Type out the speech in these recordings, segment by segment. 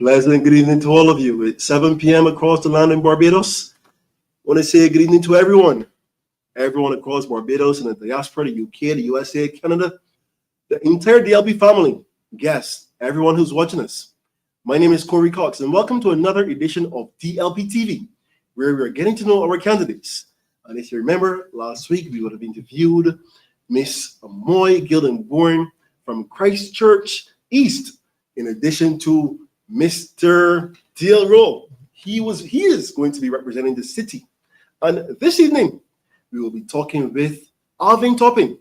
Pleasant good evening to all of you. It's 7 p.m. across the land in Barbados. I want to say good evening to everyone across Barbados and the diaspora, the UK, the USA, Canada, the entire DLP family, guests, everyone who's watching us. My name is Courie Cox, and welcome to another edition of Dlp Tv, where we are getting to know our candidates. And if you remember, last week we would have interviewed Miss Amoy Gilden-Bourne from Christchurch East, in addition to Mr. Dale. He is going to be representing the city. And this evening, we will be talking with Alvin Toppin.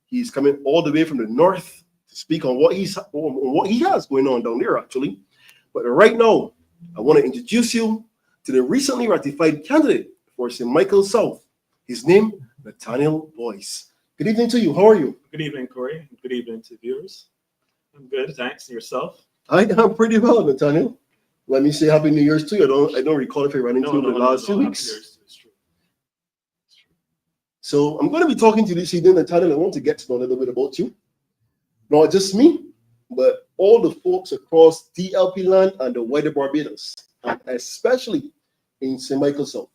He's coming all the way from the north to speak on what he has going on down there, actually. But right now, I want to introduce you to the recently ratified candidate for St. Michael South. His name, Nathaniel Boyce. Good evening to you. How are you? Good evening, Courie. Good evening to viewers. I'm good, thanks. Yourself? I am pretty well, Nathaniel. Let me say Happy New Year's to you. I don't recall if I ran into you in the last 2 weeks. It's true. So I'm going to be talking to you this evening, Nathaniel. I want to get to know a little bit about you. Not just me, but all the folks across DLP land and the wider Barbados, and especially in St. Michael South.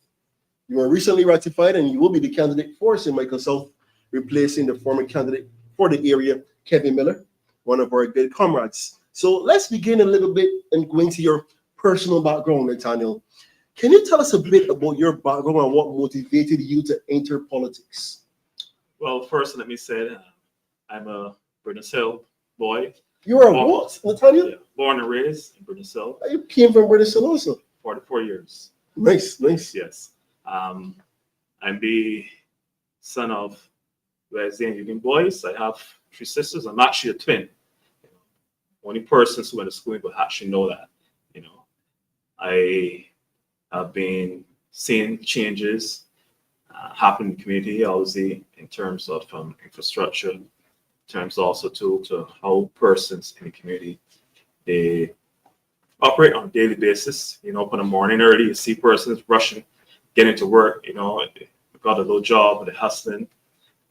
You were recently ratified and you will be the candidate for St. Michael South, replacing the former candidate for the area, Kevin Miller, one of our good comrades. So let's begin a little bit and go into your personal background, Nathaniel. Can you tell us a bit about your background and what motivated you to enter politics? Well, first, let me say that I'm a British Hill boy. You're a what, Nathaniel? Yeah, born and raised in British Hill. You came from British Hill also? 44 years. Nice. Yes. I'm the son of Alvin Boyce. I have 3 sisters. I'm actually a twin. Only persons who went to school would actually know that. I have been seeing changes happen in the community, obviously, in terms of infrastructure, in terms also to how persons in the community, they operate on a daily basis. Up in the morning early, you see persons rushing, getting to work, they've got a little job, they're hustling.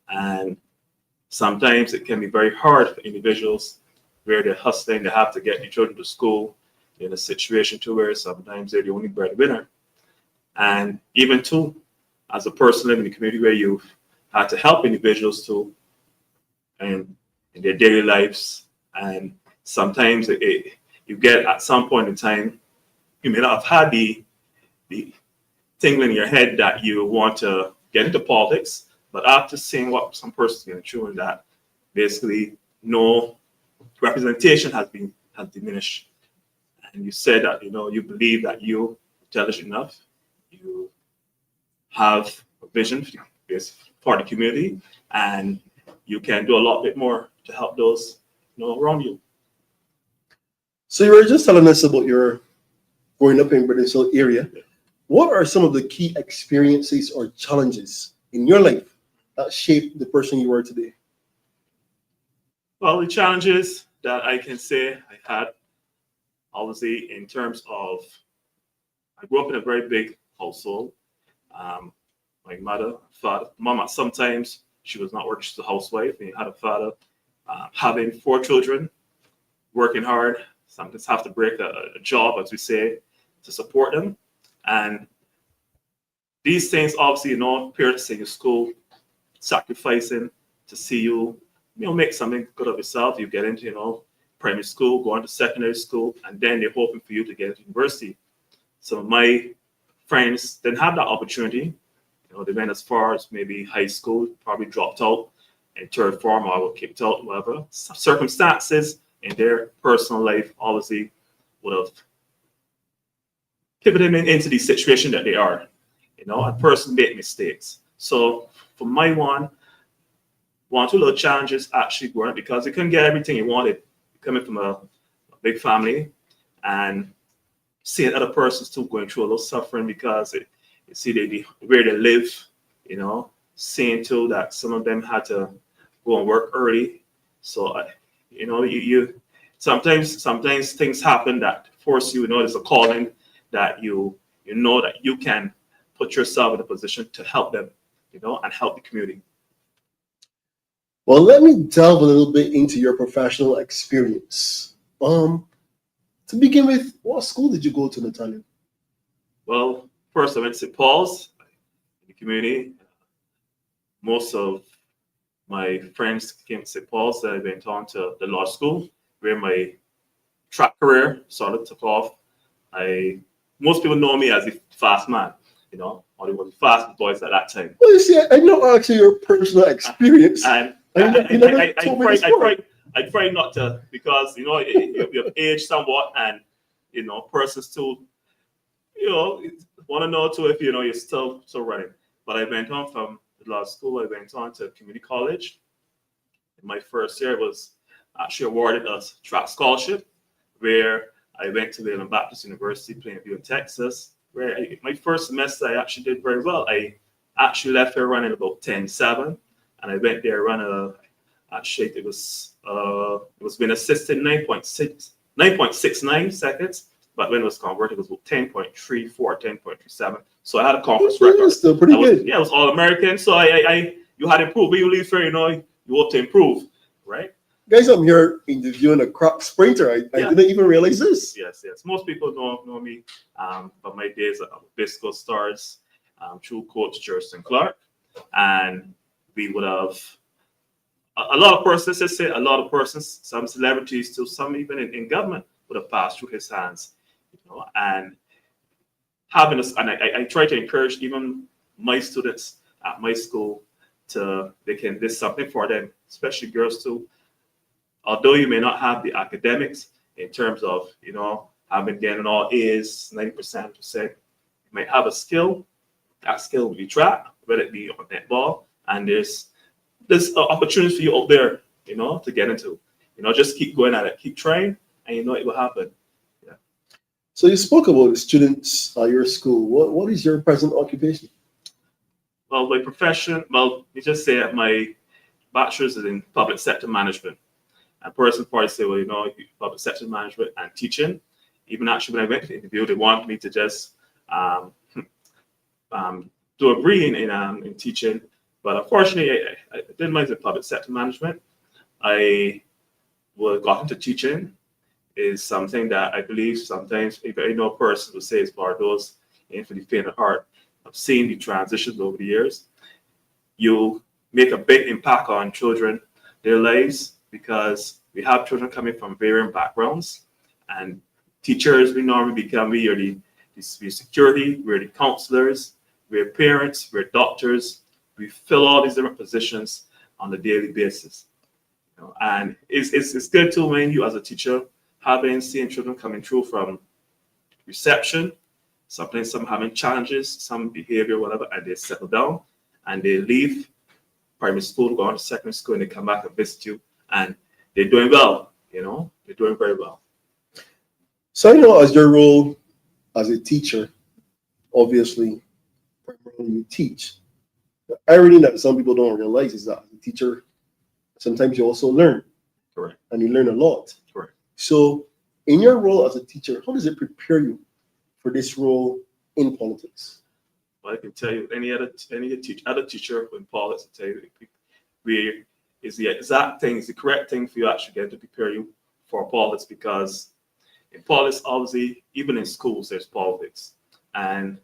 And sometimes it can be very hard for individuals where they're hustling, they have to get their children to school in a situation to where sometimes they're the only breadwinner. And even too, as a person living in the community where you've had to help individuals too, and in their daily lives, and sometimes you get at some point in time, you may not have had the tingling in your head that you want to get into politics, but after seeing what some persons are going through and that basically no representation has diminished, and you said that you believe that you're intelligent enough, you have a vision for the community, and you can do a lot bit more to help those around you. So you were just telling us about your growing up in British Hill area. Yeah. What are some of the key experiences or challenges in your life that shaped the person you are today? Well, the challenges that I can say I had, obviously, in terms of, I grew up in a very big household. My mother, father, mama, sometimes she was not working, she's a housewife, and had a father having 4 children, working hard, sometimes have to break a job, as we say, to support them. And these things, obviously, parents in your school, sacrificing to see you make something good of yourself. You get into, primary school, go on to secondary school, and then they're hoping for you to get into university. Some of my friends didn't have that opportunity. They went as far as maybe high school, probably dropped out in 3rd form or were kicked out, whatever. Some circumstances in their personal life obviously would have pivoted them into the situation that they are. A person made mistakes. So for my one or two little challenges actually weren't, because he couldn't get everything he wanted, coming from a big family and seeing other persons too going through a little suffering because you see where they live, seeing too that some of them had to go and work early. So you sometimes things happen that force you, there's a calling that you know that you can put yourself in a position to help them, and help the community. Well, let me delve a little bit into your professional experience. To begin with, what school did you go to, Nathaniel? Well, first I went to St. Paul's in the community. Most of my friends came to St. Paul's. I went on to the law school where my track career sort of took off. Most people know me as the fast man, you know, or the was fast boys at that time. Well, you see, I know actually your personal experience. And I try not to, because you know you've aged somewhat, and you know persons too, you know, want to know too if you know you're still running. But I went on from the law school. I went on to community college. In my first year, I was actually awarded a track scholarship, where I went to the Baptist University, Plainview, in Texas. Where my first semester I actually did very well. I actually left here running about 10.7, and I went there run it was being assisted 9.69 seconds, but when it was converted, it was about 10.34, 10.37. So I had a conference record. Still pretty good. Yeah, it was all American. So you had improved. When you leave here, you know, you hope to improve, right? Guys, I'm here interviewing a crop sprinter. I didn't even realize this. Yes. Most people know me from my days at Bisco Stars, through Coach Jerson Clark, and we would have a lot of persons, some celebrities too, some even in government would have passed through his hands, you know. And having us, and I try to encourage even my students at my school there's something for them, especially girls too. Although you may not have the academics in terms of, you know, getting all A's, 90%, you might have a skill. That skill will be track, whether it be on netball, and there's opportunities for you out there, you know, to get into. You know, just keep going at it, keep trying, and you know it will happen. Yeah. So you spoke about the students at your school. What is your present occupation? Well, my profession, you just say that my bachelor's is in public sector management. And person probably say, well, you know, public sector management and teaching. Even actually, when I went to the interview, they wanted me to just do a degree in teaching. But unfortunately, I didn't mind the public sector management. I got into teaching is something that I believe sometimes, if I know a person who says for those in for the faint of heart, I've seen the transitions over the years. You make a big impact on children, their lives, because we have children coming from varying backgrounds, and teachers, we normally become, we're the security, we're the counselors, we're parents, we're doctors. We fill all these different positions on a daily basis. You know, and it's good too when you as a teacher seeing children coming through from reception, sometimes some having challenges, some behavior, whatever, and they settle down and they leave primary school, go on to secondary school, and they come back and visit you, and they're doing well, you know, they're doing very well. So, you know, as your role as a teacher, obviously, primarily you teach. The irony that some people don't realize is that as a teacher, sometimes you also learn. Correct. And you learn a lot. Correct. So, in your role as a teacher, how does it prepare you for this role in politics? Well, I can tell you, any other teacher in politics will tell you, is the exact thing, is the correct thing for you actually get to prepare you for politics, because in politics, obviously, even in schools, there's politics, and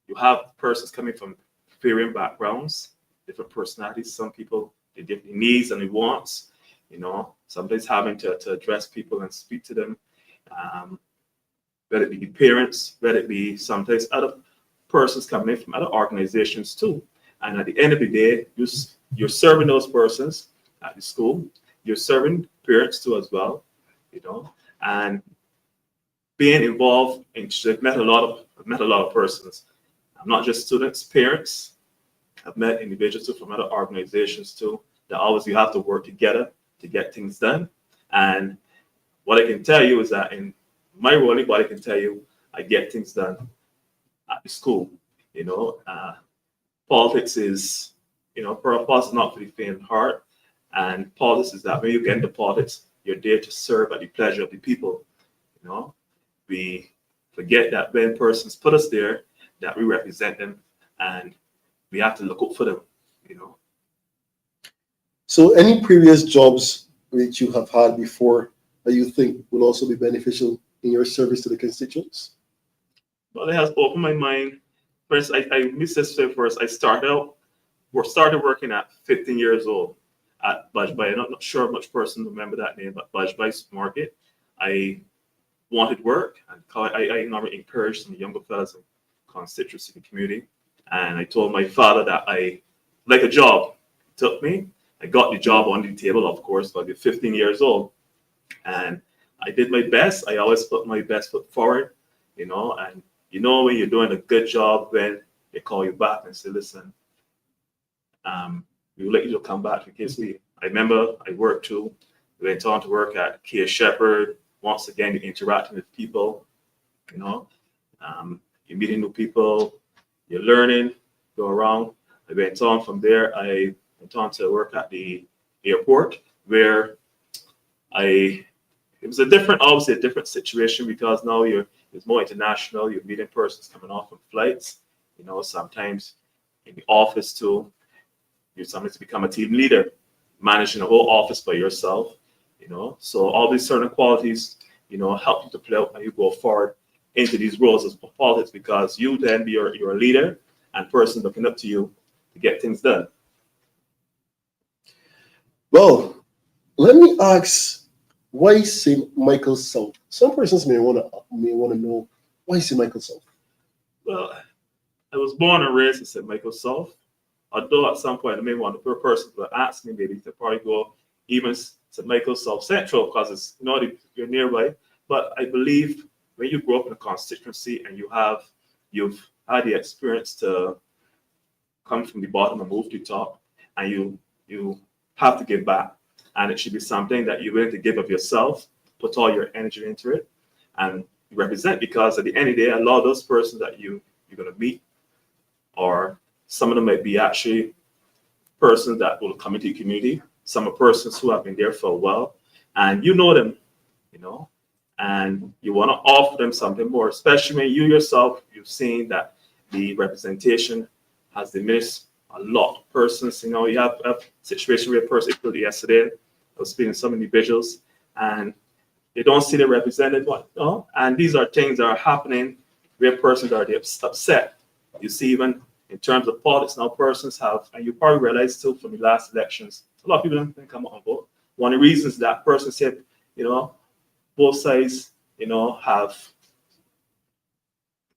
you have persons coming from varying backgrounds, different personalities. Some people, they different needs and they wants, you know, sometimes having to address people and speak to them, whether it be parents, whether it be sometimes other persons coming in from other organizations too. And at the end of the day, you're serving those persons at the school, you're serving parents too as well, you know, and being involved in, I've met a lot of persons, not just students, parents. I've met individuals too from other organizations too, that always you have to work together to get things done. And what I can tell you is that in my role, anybody can tell you, I get things done at the school. You know, politics is, you know, politics is not for the faint of heart. And politics is that when you get into politics, you're there to serve at the pleasure of the people. You know, we forget that when persons put us there, that we represent them, and we have to look out for them, you know. So any previous jobs which you have had before that you think will also be beneficial in your service to the constituents? Well, it has opened my mind. First, I missed this first. I started working at 15 years old at Budgebay. I'm not sure much person remember that name, but Budgebay Market. I wanted work, and I normally encouraged some younger fellas in constituency community. And I told my father that I like a job. He took me. I got the job on the table, of course, but I was 15 years old. And I did my best. I always put my best foot forward, and when you're doing a good job, when they call you back and say, listen, we will let you come back in case I remember I worked too. We went on to work at Kia Shepherd. Once again, you're interacting with people, you're meeting new people, you're learning, go around. I went on from there. I went on to work at the airport where it was obviously a different situation because now it's more international. You're meeting persons coming off from flights, sometimes in the office too. You sometimes become a team leader, managing a whole office by yourself, So all these certain qualities, help you to play out and you go forward into these roles as politics because you then you're a leader and person looking up to you to get things done. Well, let me ask, why St. Michael South? Some persons may want to know why St. Michael South. Well, I was born and raised in St. Michael South. Although at some point I may want the person to ask me maybe to probably go even St. Michael South Central because it's you're nearby. But I believe when you grow up in a constituency and you've had the experience to come from the bottom and move to the top, and you have to give back, and it should be something that you're willing to give of yourself, put all your energy into it, and represent. Because at the end of the day, a lot of those persons that you're going to meet, or some of them might be actually persons that will come into the community. Some are persons who have been there for a while, and you know them, and you want to offer them something more, especially when you yourself, you've seen that the representation has diminished a lot of persons. You have a situation where a person, yesterday, I was speaking to some individuals, and they don't see the represented one, and these are things that are happening where persons are upset. You see, even in terms of politics now, persons have, and you probably realize too from the last elections, a lot of people don't come out and vote. One of the reasons that person said, both sides, have,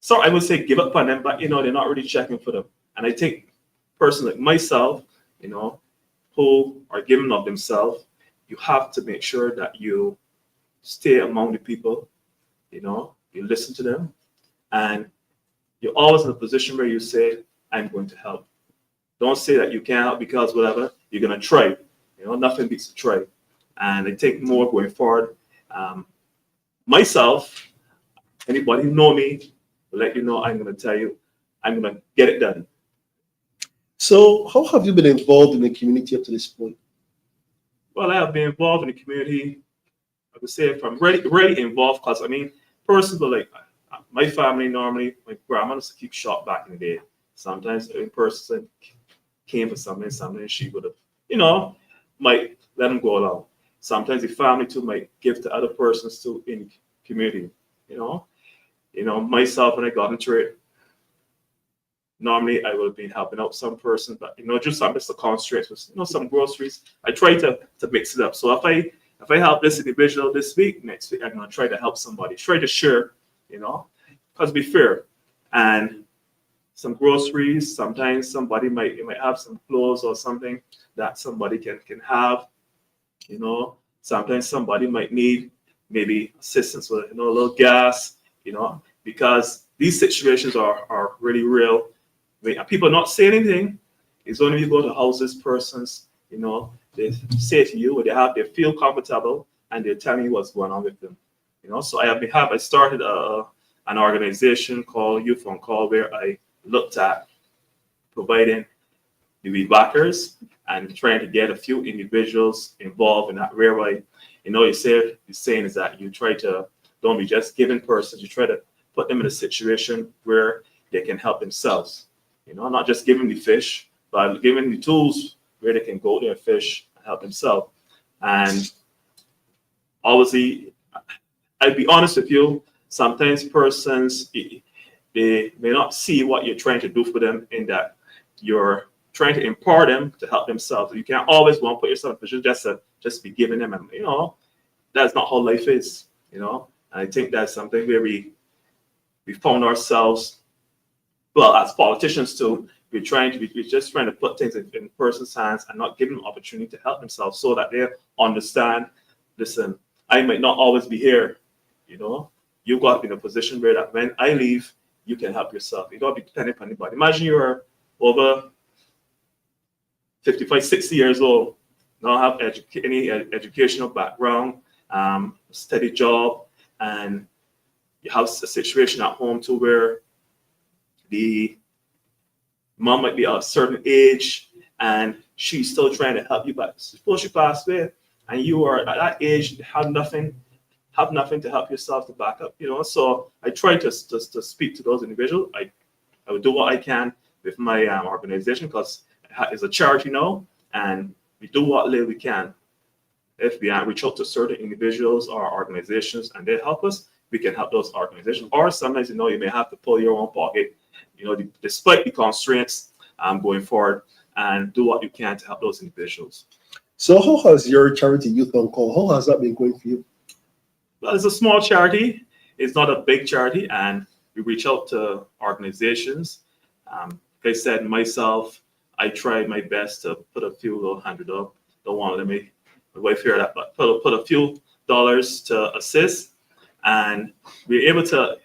so I would say give up on them, but they're not really checking for them. And I think persons like myself, who are giving of themselves, you have to make sure that you stay among the people, you listen to them, and you're always in a position where you say, I'm going to help. Don't say that you can't help because whatever, you're going to try. Nothing beats a try. And I think more going forward. Myself, anybody who know me, will let you know I'm going to tell you, I'm going to get it done. So how have you been involved in the community up to this point? Well, I have been involved in the community. I would say if I'm really involved, because persons are like, my family normally, my grandma used to keep shop back in the day. Sometimes a person came for something she would have, might let them go along. Sometimes the family too might give to other persons too in the community, myself, when I got into it, normally I would have been helping out some person, but just to concentrate with some groceries. I try to mix it up. So if I help this individual this week, next week I'm gonna try to help somebody. Try to share, because be fair. And some groceries, sometimes somebody might have some clothes or something that somebody can have. Sometimes somebody might need maybe assistance with a little gas, because these situations are really real. People not say anything. It's only you go to houses, persons, they say to you, they feel comfortable and they're telling you what's going on with them. So I started an organization called Youth on Call, where I looked at providing the weed backers and trying to get a few individuals involved in that. Whereby, the saying is that you try to don't be just giving persons, you try to put them in a situation where they can help themselves. Not just giving the fish, but giving the tools where they can go there and fish and help themselves. And obviously, I'd be honest with you, sometimes persons, they may not see what you're trying to do for them, in that you're trying to empower them to help themselves. You can't always want to put yourself in a position just be giving them, and that's not how life is, And I think that's something where we found ourselves, well, as politicians too, we're just trying to put things in person's hands and not give them opportunity to help themselves, so that they understand, listen, I might not always be here, You've got to be in a position where that when I leave, you can help yourself. You don't be dependent on anybody. Imagine you're over 55, 60 years old, don't have any educational background, steady job, and you have a situation at home too where the mom might be at a certain age and she's still trying to help you, but suppose she passed away and you are at that age, have nothing to help yourself to back up, So I try to speak to those individuals. I will do what I can with my organization, because it's a charity and we do what little we can. If we reach out to certain individuals or organizations and they help us, we can help those organizations. Or sometimes, you may have to pull your own pocket, despite the constraints going forward, and do what you can to help those individuals. So how has your charity, Youth on Call, how has that been going for you? Well, it's a small charity. It's not a big charity, and we reach out to organizations. Like I said, myself, I try my best to put a few little $100. Don't want to let my wife hear that, but put a few dollars to assist. And we're able to,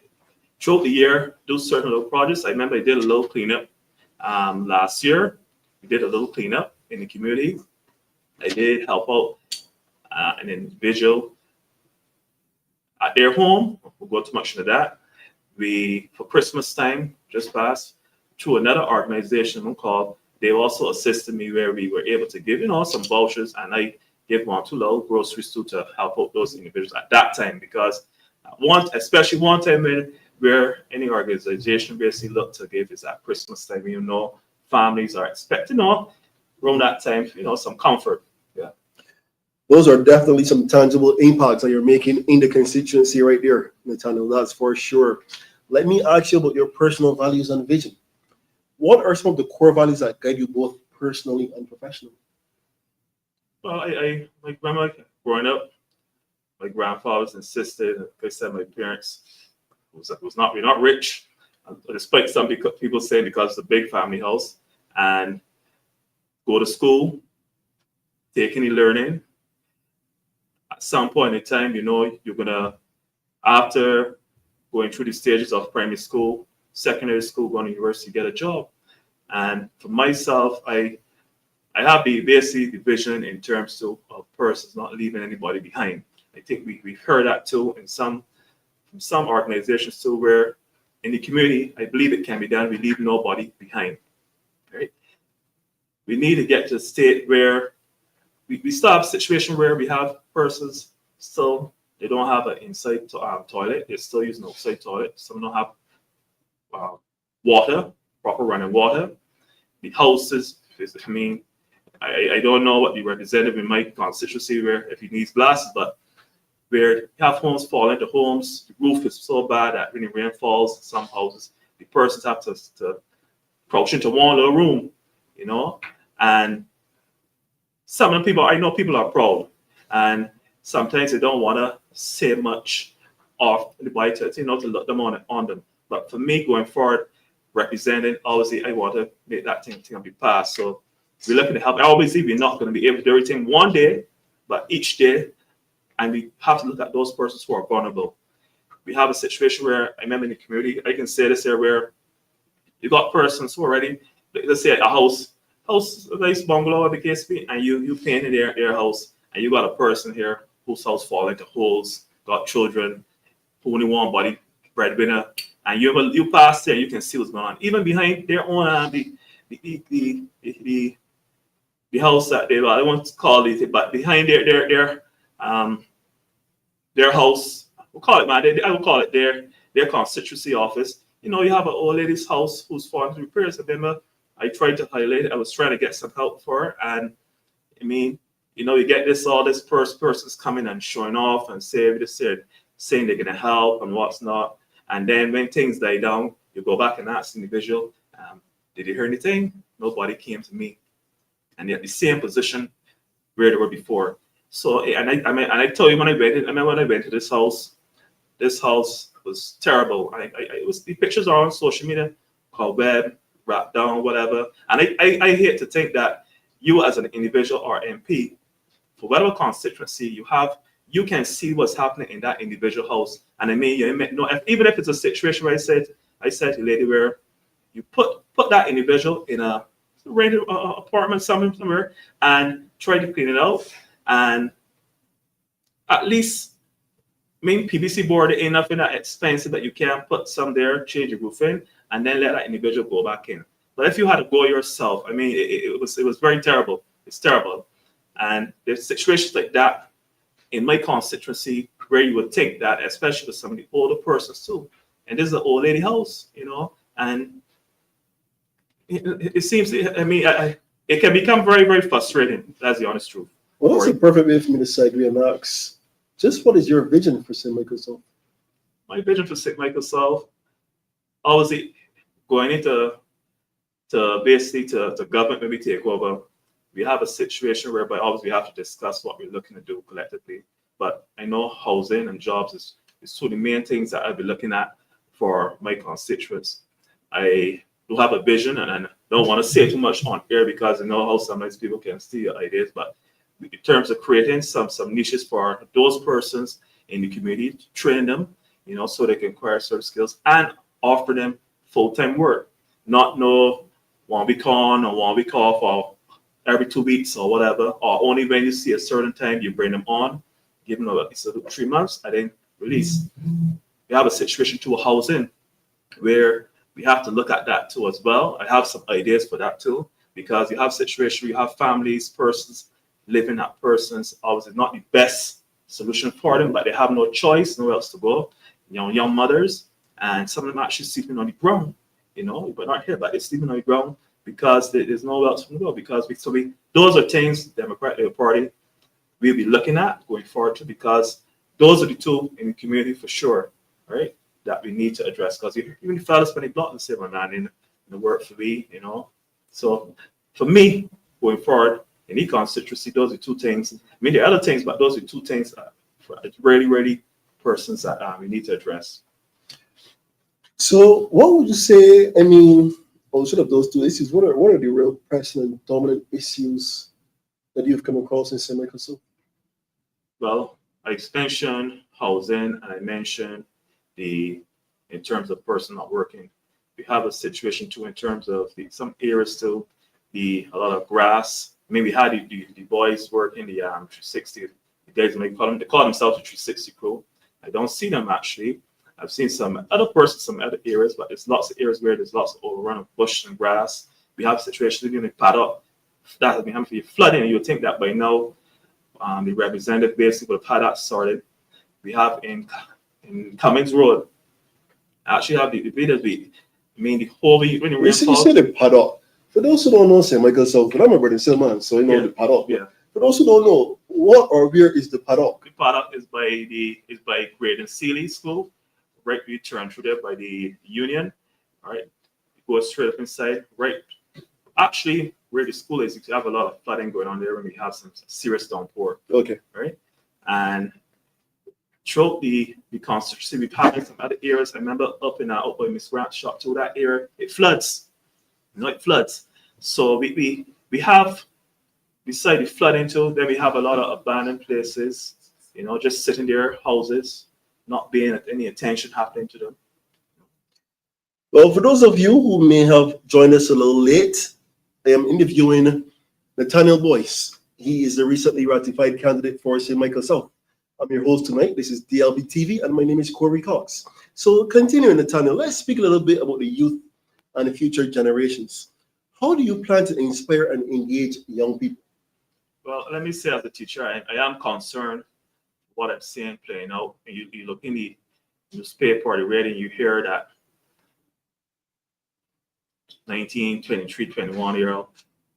throughout the year, do certain little projects. I remember I did a little cleanup last year. We did a little cleanup in the community. I did help out an individual at their home. We'll go too much into that. For Christmas time, just passed, through another organization called, they also assisted me where we were able to give, some vouchers, and I gave 1-2 little groceries to help out those individuals at that time, because especially one time where any organization basically look to give is at Christmas time, families are expecting, around that time, some comfort. Yeah. Those are definitely some tangible impacts that you're making in the constituency right there, Nathaniel, that's for sure. Let me ask you about your personal values and vision. What are some of the core values that guide you both personally and professionally? Well, I remember growing up, my grandfathers insisted, like I said, my parents we're not rich, despite some people say because it's a big family house, and go to school, take any learning. At some point in time, you're gonna, after going through the stages of primary school, secondary school, going to university, get a job. And for myself, I have the vision in terms of persons not leaving anybody behind. I think we've heard that too from some organizations too, where in the community, I believe it can be done. We leave nobody behind. Right? We need to get to a state where we still have a situation where we have persons still, they don't have an inside toilet. They're still using outside toilet. Some don't have water, proper running water. The houses, I don't know what the representative in my constituency where if he needs glasses, but where you have homes fall into homes, the roof is so bad that when the rain falls, some houses, the persons have to crouch into one little room, and some of the people, I know people are proud, and sometimes they don't want to say much of the bite to look them on them. But for me, going forward, representing, obviously, I want to make that thing be passed. So we're looking to help. Obviously, we're not going to be able to do everything one day, but each day, and we have to look at those persons who are vulnerable. We have a situation where I remember in the community, I can say this here, where you got persons who already, let's say a house, a nice bungalow, the case be, and you painted their house, and you got a person here whose house fall into holes, got children, who only one body, breadwinner, and you pass there, you can see what's going on. Even behind their own the house that they, I won't call it, but behind their house, we'll call it, I will call it their constituency office. You have an old lady's house who's falling through repairs. I tried to highlight it. I was trying to get some help for her, and you get all this persons coming and showing off and saying this here. saying they're going to help and what's not. And then when things die down, you go back and ask the individual, did you hear anything? Nobody came to me. And they're at the same position where they were before. So, and I tell you, when I went to this house was terrible. It was, the pictures are on social media, called web, wrapped down, whatever. And I hate to think that you as an individual or MP, for whatever constituency you can see what's happening in that individual house. And I mean, even if it's a situation where I said to lady where you put that individual in a rented apartment somewhere and try to clean it out, and at least PVC board ain't nothing that expensive that you can put some there, change your roofing, and then let that individual go back in. But if you had to go yourself, I mean, it was very terrible. It's terrible. And there's situations like that in my constituency where you would think that, especially with some of the older persons too. And this is an old lady house, and it seems, I mean, it can become very, very frustrating. That's the honest truth. Well, that's a perfect way for me to segue and ask, just what is your vision for St. Michael South? My vision for St. Michael South, obviously, going into basically to government maybe take over. We have a situation whereby obviously we have to discuss what we're looking to do collectively. But I know housing and jobs is two of the main things that I'll be looking at for my constituents. I do have a vision, and I don't want to say too much on air because I know how sometimes people can steal your ideas. But in terms of creating some niches for those persons in the community, train them, so they can acquire certain skills and offer them full-time work, not 1 week on or 1 week off or every 2 weeks or whatever, or only when you see a certain time you bring them on, give them at least 3 months and then release. We have a situation to a housing where we have to look at that too as well. I have some ideas for that too, because you have situations where you have families, persons living at persons, obviously not the best solution for them, but they have no choice, nowhere else to go. Young mothers, and some of them actually sleeping on the ground, but not here, but they're sleeping on the ground because there's nowhere else to go. Because those are things the Democratic Party we'll be looking at going forward to, because those are the two in the community for sure, right, that we need to address. Because even the fellas when they block the civil man in the work for me, So for me, going forward in the constituency, those are two things. I mean, there are other things, but those are two things that really persons that we need to address. So what would you say, I mean, outside of those two issues, what are the real pressing and dominant issues that you've come across in St. Michael South? Well, I mentioned housing, and I mentioned in terms of person not working. We have a situation too in terms of some areas still a lot of grass. I mean, we had the boys work in the 360. The guys they call themselves the 360 crew. I don't see them actually. I've seen some other persons, some other areas, but there's lots of areas where there's lots of overrun of bush and grass. We have situations in the paddock that has been happening for flooding, and you would think that by now the representative basically would have had that sorted. We have in Cummings Road, actually have the videos. The whole week when you say the paddock. For those who don't know St. Michael South, I'm a brother Silman, so I know the paddock. Yeah. For those who don't know, what or where is the paddock? The paddock is by Graydon Seeley School. Right, we turn through there by the Union. All right, go straight up inside. Right, actually, where the school is, you have a lot of flooding going on there when we have some serious downpour. Okay. Right, and throughout the constituency, we've had some other areas. I remember up by Miss Grant's shop to that area, it floods. It floods. So we have, beside the flooding too, then we have a lot of abandoned places. Just sitting there, houses, not being any attention happening to them. Well, for those of you who may have joined us a little late, I am interviewing Nathaniel Boyce. He is the recently ratified candidate for St. Michael South. I'm your host tonight. This is Dlp Tv, and my name is Courie Cox. So continuing, Nathaniel, let's speak a little bit about the youth and the future generations. How do you plan to inspire and engage young people? Well, let me say as a teacher, I am concerned what I'm seeing playing out. And you look in the newspaper or the radio, you hear that 19, 23, 21-year-old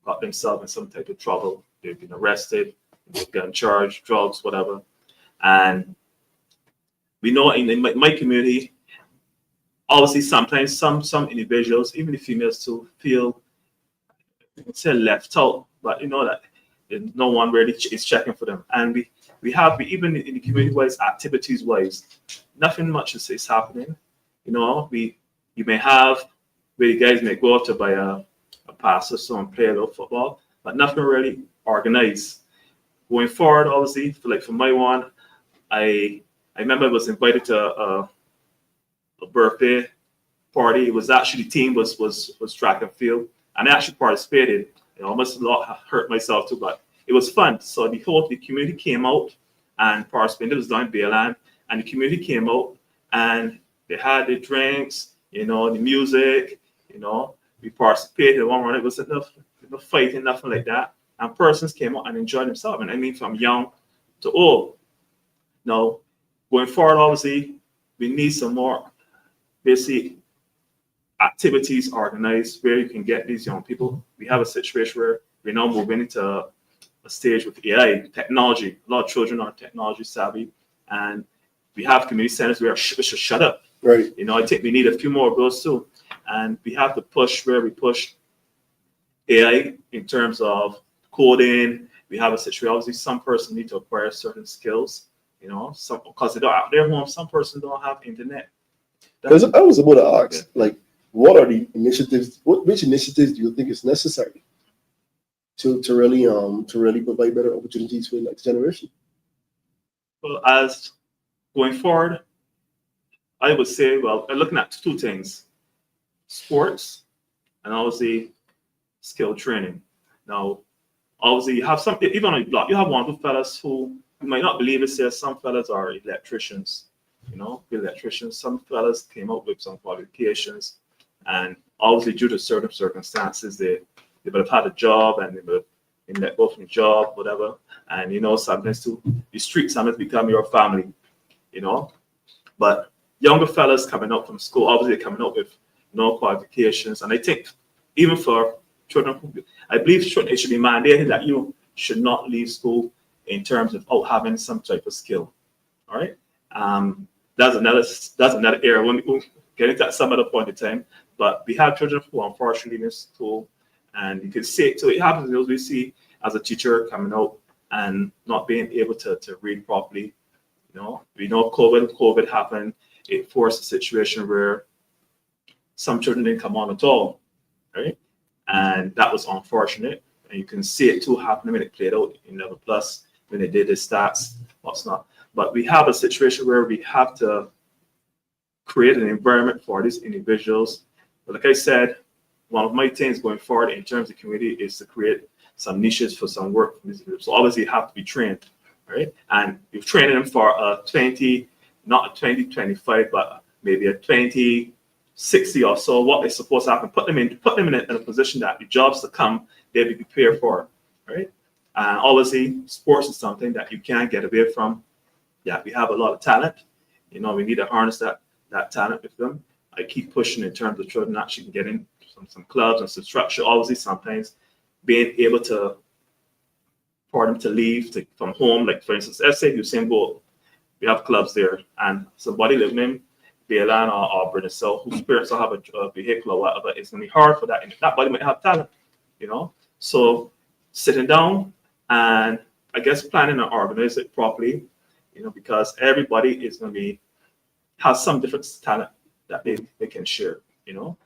got themselves in some type of trouble. They've been arrested, they've gotten charged, drugs, whatever. And we know in my community, obviously sometimes some individuals, even the females too, feel left out, but you know that no one really is checking for them. And we have even in the community wise, activities wise, nothing much is happening. You know, you may have where you guys may go out to buy a pass or so and play a little football, but nothing really organized. Going forward, obviously, for my one, I remember I was invited to a birthday party. It was actually the team was track and field, and I actually participated. I almost hurt myself too, but it was fun. So the community came out and participated. It was down in Bayland, and the community came out and they had the drinks, you know, the music, you know. We participated in one run. It was enough fighting, nothing like that. And persons came out and enjoyed themselves. And I mean, from young to old. Now, going forward, obviously, we need some more basic activities organized where you can get these young people. We have a situation where we're now moving into a stage with AI technology. A lot of children are technology savvy, and we have community centers where we should shut up. Right. You know, I think we need a few more of those too, and we have to push where we push AI in terms of coding. We have a situation. Obviously, some person need to acquire certain skills. You know, some because they don't have their home. Some person don't have internet. I was about to ask, like, what are the initiatives? Which initiatives do you think is necessary to really provide better opportunities for the next generation? Well, as going forward, I would say, well, I'm looking at two things: sports and obviously skill training. Now, obviously, you have some even on the block. You have one of the fellas who you might not believe it. Says some fellas are electricians. You know, electricians. Some fellas came up with some qualifications, and obviously due to certain circumstances, they would have had a job and they would have let go from the job, whatever. And you know, sometimes too, the street sometimes become your family. You know, but younger fellas coming up from school, obviously coming up with no qualifications, and I think even for children, I believe it should be mandated that you should not leave school in terms of having some type of skill. All right. That's another area when we get into that some other point in time. But we have children who are unfortunately in school, and you can see it. So it happens. We see as a teacher coming out and not being able to read properly. You know, we know COVID happened. It forced a situation where some children didn't come on at all, right? And that was unfortunate. And you can see it too happening when it played out in Level Plus, when they did the stats, what's not. But we have a situation where we have to create an environment for these individuals. But like I said, one of my things going forward in terms of community is to create some niches for some work from these groups. So obviously you have to be trained, right? And you've trained them for a 20, not a 2025, but maybe a 2060 or so, what they're supposed to happen, put them in a position that the jobs to come, they'll be prepared for, right? And obviously sports is something that you can't get away from. Yeah, we have a lot of talent. You know, we need to harness that talent with them. I keep pushing in terms of children actually getting some clubs and some structure. Obviously, sometimes being able to for them to leave from home, like for instance, let's say Usain Bolt, we have clubs there, and somebody living in Bayland or Brunisow whose parents don't have a vehicle or whatever, it's gonna be hard for that. That body might have talent, you know. So sitting down and I guess planning and organize it properly. You know, because everybody is going to has some different talent that they can share, you know.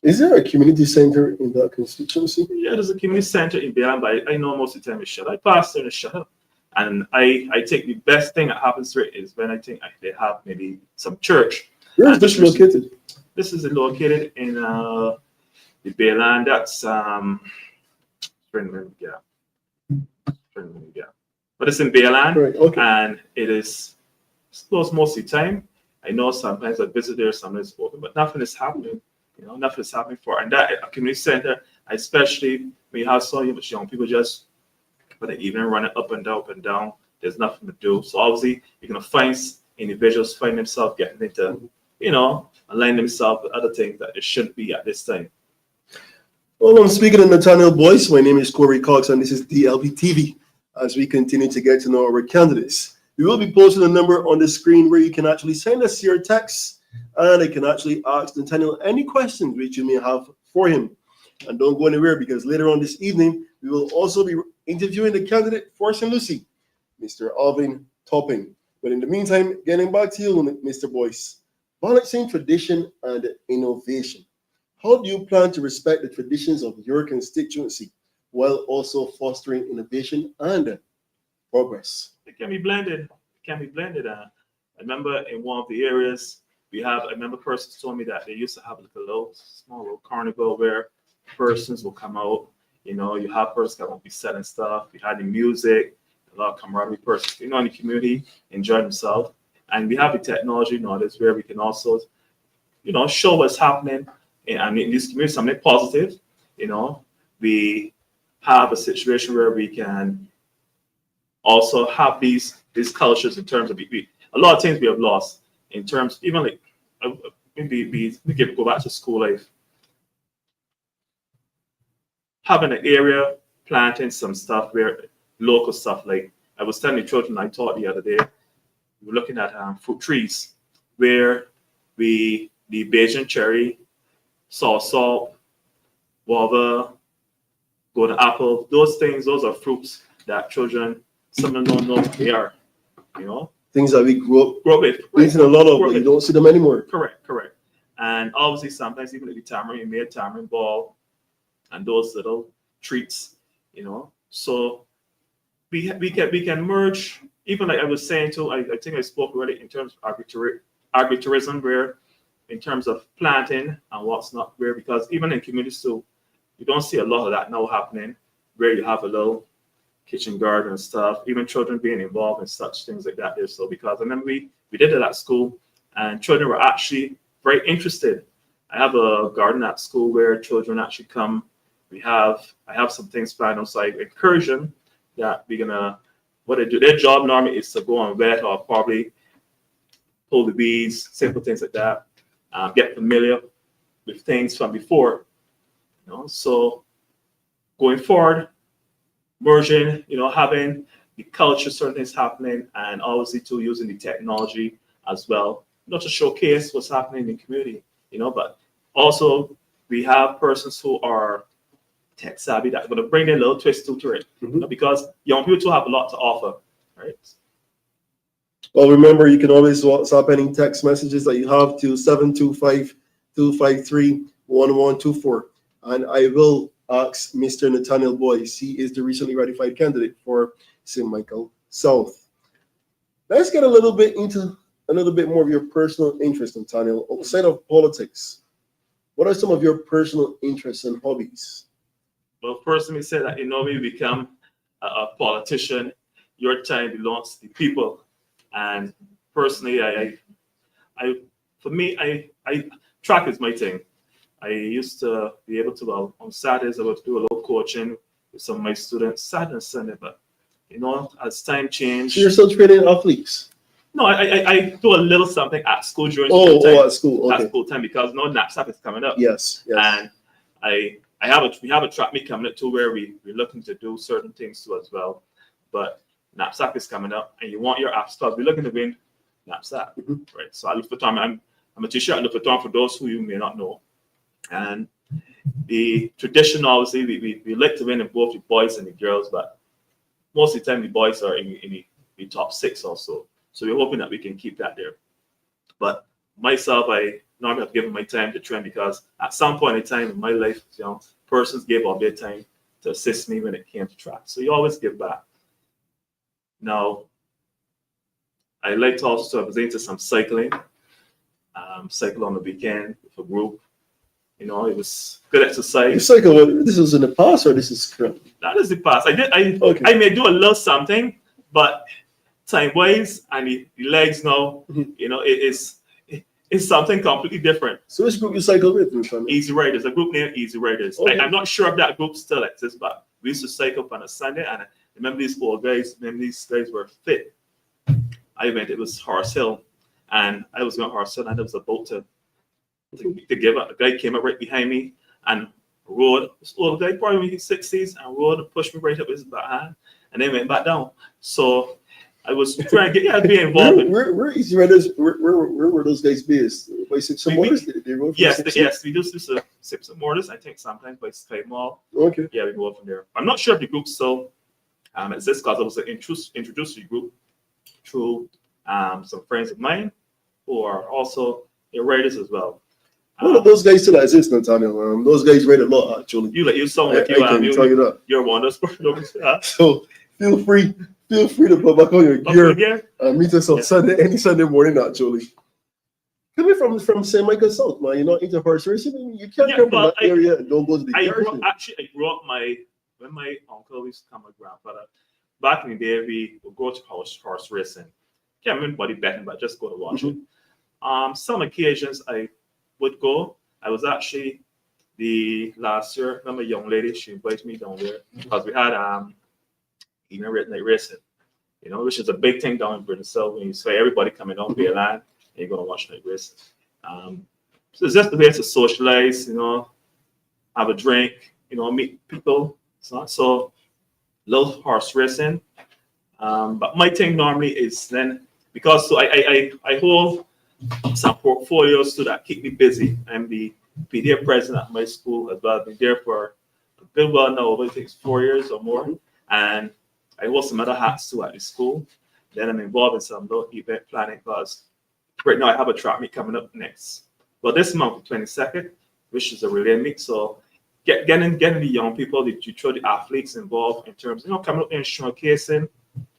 Is there a community center in that constituency? Yeah, there's a community center in Bayland, but I know most of the time it's shut. I pass there and it's shut up. And I think the best thing that happens to it is when I think they have maybe some church. Where is this located? This is located in the Bayland. That's but it's in Bayland, right, okay. And it is closed most of the time. I know sometimes I visit there, sometimes it's open, but nothing is happening. You know, nothing is happening for. And that a community center, especially when you have so much young people just for the evening running up and down, there's nothing to do. So obviously you're gonna find individuals find themselves getting into, you know, align themselves with other things that they shouldn't be at this time. Well, I'm speaking to Nathaniel Boyce. My name is Courie Cox, and this is Dlp Tv. As we continue to get to know our candidates, We will be posting a number on the screen where you can actually send us your text, and I can actually ask Nathaniel any questions which you may have for him. And don't go anywhere, because later on this evening, we will also be interviewing the candidate for St. Lucie, Mr. Alvin Toppin. But in the meantime, getting back to you, Mr. Boyce, balancing tradition and innovation. How do you plan to respect the traditions of your constituency while also fostering innovation and progress? It can be blended. It can be blended. I remember in one of the areas I remember persons told me that they used to have like a small little carnival where persons will come out. You know, you have persons that won't be selling stuff. We had the music, a lot of camaraderie persons, in the community, enjoy themselves. And we have the technology nowadays where we can also, show what's happening in this community, something positive. We have a situation where we can also have these cultures in terms of a lot of things we have lost in terms, even like maybe go back to school life. Having an area, planting some stuff where local stuff, like I was telling the children I taught the other day, we were looking at fruit trees where the Bajan cherry, soursop, guava, golden apple, those are fruits that children, some of them don't know what they are, Things that we grew up with. eating a lot of, but you don't see them anymore. Correct. And obviously sometimes even the tamarind, we made tamarind ball and those little treats, So we can merge, even like I was saying too, I think I spoke already in terms of agritourism, where in terms of planting and what's not where, because even in communities too, you don't see a lot of that now happening, where you have a little kitchen garden and stuff, even children being involved in such things like that. So because I remember we did it at school and children were actually very interested. I have a garden at school where children actually come. I have some things planned on site. Encourage them that what they do, their job normally is to go and vet or probably pull the weeds, simple things like that. Get familiar with things from before. So going forward, merging, having the culture, certain things happening, and obviously too using the technology as well, not to showcase what's happening in the community, but also we have persons who are tech savvy that are going to bring their little twist to it, because young people too have a lot to offer, right? Well, remember, you can always WhatsApp any text messages that you have to 725-253-1124. And I will ask Mr. Nathaniel Boyce. He is the recently ratified candidate for St. Michael South. Let's get a little bit more of your personal interest, Nathaniel, outside of politics. What are some of your personal interests and hobbies? Well, personally, say that when you become a politician, your time belongs to the people. And personally, track is my thing. I used to be able to, on Saturdays, I would do a little coaching with some of my students, Saturday and Sunday. But, as time changed. So you're still training athletes? No, I do a little something at school during school time. At school, okay. At school time, because NAPSAP is coming up. Yes. And we have a track meet coming up too, where we're looking to do certain things too as well. But NAPSAP is coming up, and you want your APSTAR. We're looking to win NAPSAP, right? So I look for time. I'm a teacher at Dlp Tv for those who you may not know. And the tradition, obviously, we like to win in both the boys and the girls, but most of the time the boys are in the top 6 or so. So we're hoping that we can keep that there. But myself, I normally have given my time to train, because at some point in time in my life, persons gave up their time to assist me when it came to track. So you always give back. Now, I like to also be into some cycling. Cycle on the weekend with a group. It was good exercise. You cycle, this was in the past or this is current? That is the past. I may do a little something, but time-wise and the legs now, it's something completely different. So which group you cycle with? Easy Riders, a group named Easy Riders. Okay. I'm not sure if that group still exists, but we used to cycle up on a Sunday, and I remember these old guys. These guys were fit. It was Horse Hill, and I was going Horse Hill, and I was about to give up. A guy came up right behind me and rode. This old guy, probably in his 60s, and rode and pushed me right up his back hand, and then went back down. So I was trying to be involved. Where Easy Riders? Where were those guys based? By Six Mortars? They go from Yes, we do Sips and Mortars. I think sometimes by Sky Mall. Okay. Yeah, we go from there. I'm not sure if the group still exists because it was an introductory group through some friends of mine who are also writers as well. One of those guys still exists, Nathaniel. Those guys write a lot, actually. You sound like I can tell you that. You're one of those. So feel free to put back on your gear. Meet us on Sunday, any Sunday morning, actually. Coming from St. Michael South, man, you're not into horse racing. You can't come from that area and don't go to the I grew up when my uncle used to come, my grandfather. Back in the day, we would go to horse racing. Can't remember anybody betting, but just go to watch it. Some occasions I would go. I was actually last year. I remember a young lady. She invited me down there because we had even night racing, which is a big thing down in Britain. So when you say everybody coming down Bay Land, and you're gonna watch night racing. So it's just the way to socialize, have a drink, meet people. So love horse racing. But my thing normally is then because I hold some portfolios so that keep me busy. I'm the PDA president at my school as well. I've been there for a bit while now, I think it's 4 years or more. And I hold some other hats too at the school. Then I'm involved in some little event planning because right now I have a track meet coming up this month, the 22nd, which is a relay meet. So getting the young people, the athletes involved in terms of coming up and showcasing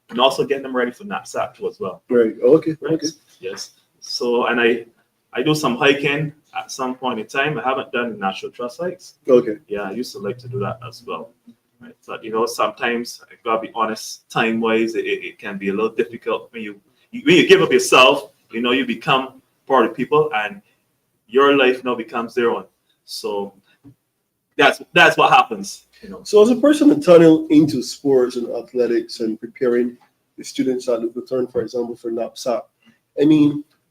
and also getting them ready for knapsack too as well. Right. Okay. Right? Okay. Yes. So, and I do some hiking at some point in time. I haven't done National Trust hikes. Okay. Yeah, I used to like to do that as well. Right. But sometimes I gotta be honest, time-wise, it can be a little difficult when you give up yourself. You become part of people, and your life now becomes their own. So that's what happens. So as a person that's turning into sports and athletics and preparing the students that look return, for example, for knapsack,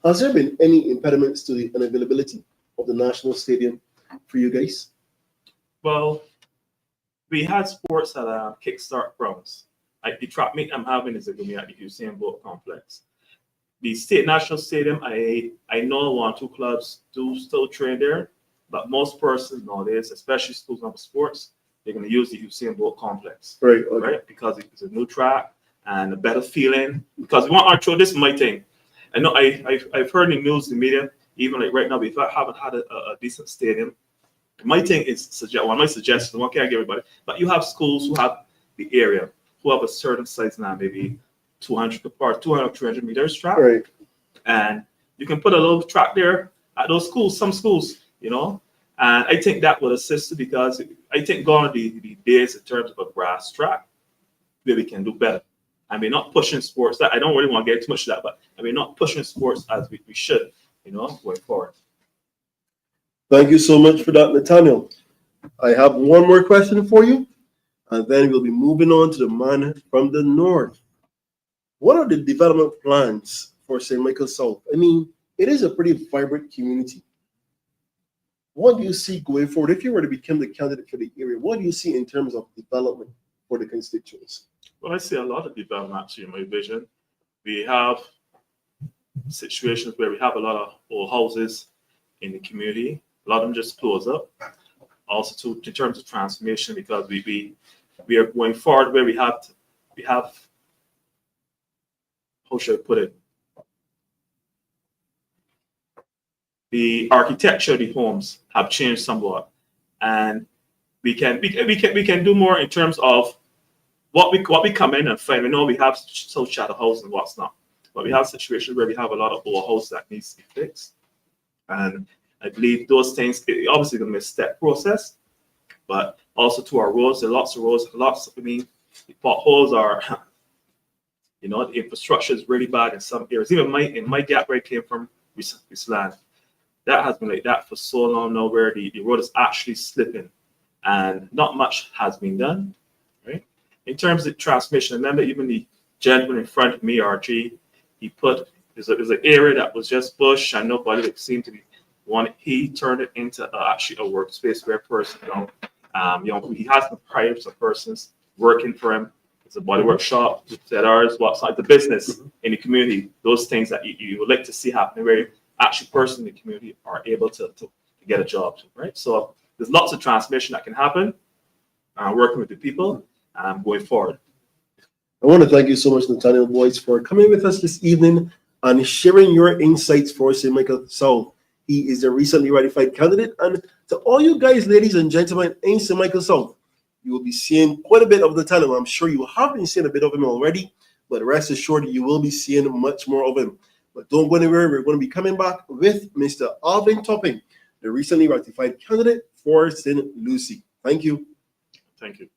has there been any impediments to the unavailability of the national stadium for you guys? Well, we had sports at Kickstart Grounds. Like the track meet I'm having is going to be at the Usain Bolt Complex. The State National Stadium, I know 1 or 2 clubs do still train there, but most persons nowadays, especially schools of sports, they're going to use the Usain Bolt Complex. Right. Okay. Right? Because it's a new track and a better feeling. Because we want our show, this is my thing. I know I've heard in the news, the media, even like right now, we haven't had a decent stadium. My thing is my suggestion, one can't give everybody, but you have schools who have the area, who have a certain size now, maybe 200 apart, 200, 300 meters track. Right. And you can put a little track there at those schools, some schools, and I think that would assist because I think gone the days in terms of a grass track where we can do better. Not pushing sports. I don't really want to get too much to that, but not pushing sports as we should, going forward. Thank you so much for that, Nathaniel. I have one more question for you, and then we'll be moving on to the man from the north. What are the development plans for St. Michael South? It is a pretty vibrant community. What do you see going forward? If you were to become the candidate for the area, what do you see in terms of development for the constituents? Well, I see a lot of development actually in my vision. We have situations where we have a lot of old houses in the community. A lot of them just close up. Also, in terms of transformation, because we are going forward where we have how should I put it? The architecture of the homes have changed somewhat, and we can do more in terms of what we come in and find. We know we have so shadow houses and what's not, but we have situations where we have a lot of old houses that needs to be fixed, and I believe those things obviously going to be a step process, but also to our roads. There are lots of roads, the potholes are, the infrastructure is really bad in some areas. Even in my gap where I came from, this land, that has been like that for so long now, where the road is actually slipping, and not much has been done. Right? In terms of transmission, remember even the gentleman in front of me, RG, there's an area that was just bush and nobody that seemed to be wanted. He turned it into actually a workspace where a person, he has the prior some persons working for him, it's a body workshop, there's what's like the business in the community, those things that you would like to see happen where actually persons in the community are able to get a job, right? So there's lots of transmission that can happen working with the people going forward. I want to thank you so much, Nathaniel Boyce, for coming with us this evening and sharing your insights for St. Michael South. He is a recently ratified candidate. And to all you guys, ladies and gentlemen, in St. Michael South, you will be seeing quite a bit of Nathaniel. I'm sure you have been seeing a bit of him already, but rest assured you will be seeing much more of him. But don't go anywhere. We're going to be coming back with Mr. Alvin Toppin, the recently ratified candidate for St. Lucie. Thank you. Thank you.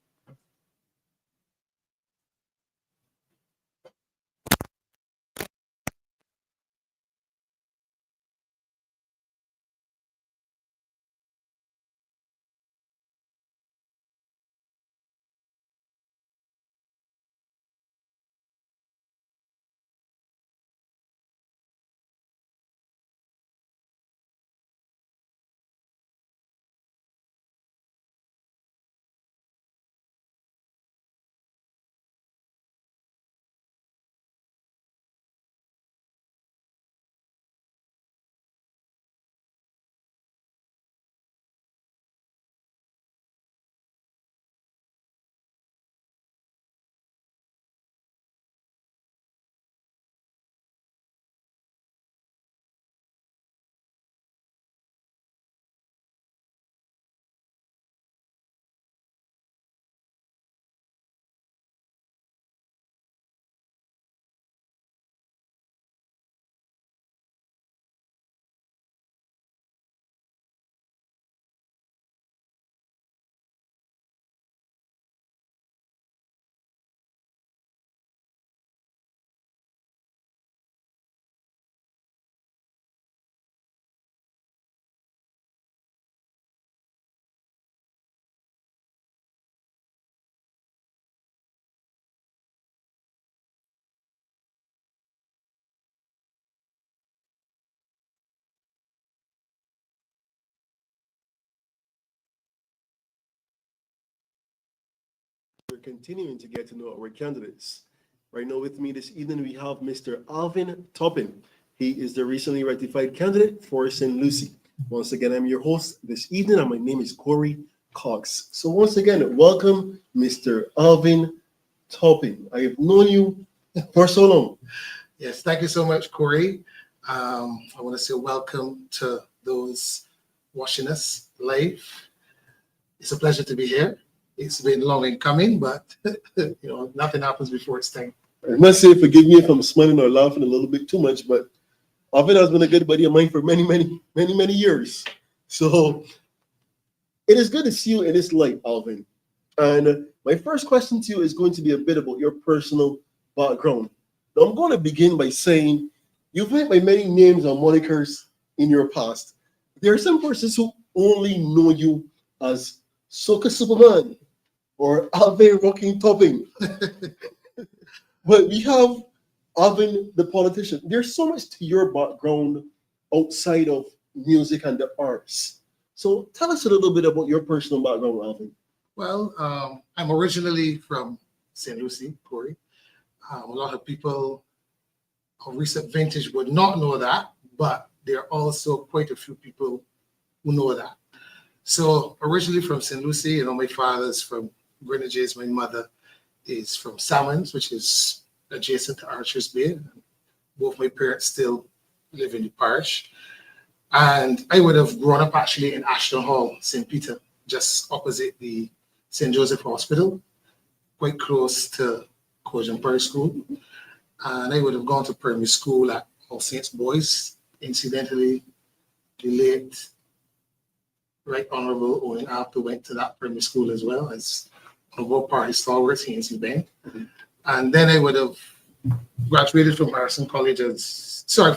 We're continuing to get to know our candidates. Right now with me this evening, we have Mr. Alvin Toppin. He is the recently ratified candidate for St. Lucie. Once again, I'm your host this evening, and my name is Courie Cox. So once again, welcome, Mr. Alvin Toppin. I have known you for so long. Yes, thank you so much, Courie. I want to say welcome to those watching us live. It's a pleasure to be here. It's been long in coming, but nothing happens before it's time. I must say, forgive me if I'm smiling or laughing a little bit too much, but Alvin has been a good buddy of mine for many years. So it is good to see you in this light, Alvin. And my first question to you is going to be a bit about your personal background. Now, I'm going to begin by saying you've went by many names and monikers in your past. There are some persons who only know you as Soca Superman or Alvin Rocking Toppin. But we have Alvin the politician. There's so much to your background outside of music and the arts. So tell us a little bit about your personal background, Alvin. Well, I'm originally from St. Lucie, Courie. A lot of people of recent vintage would not know that, but there are also quite a few people who know that. So originally from St. Lucie, my father's from Grenadiers, my mother is from Salmons, which is adjacent to Archers Bay. Both my parents still live in the parish. And I would have grown up actually in Ashton Hall, St. Peter, just opposite the St. Joseph Hospital, quite close to Cojan Parish School. And I would have gone to primary school at All Saints Boys. Incidentally, the late Right Honorable Owen After went to that primary school as well as one of our party stalwarts, Hainsey Bank. And then I would have graduated from Harrison College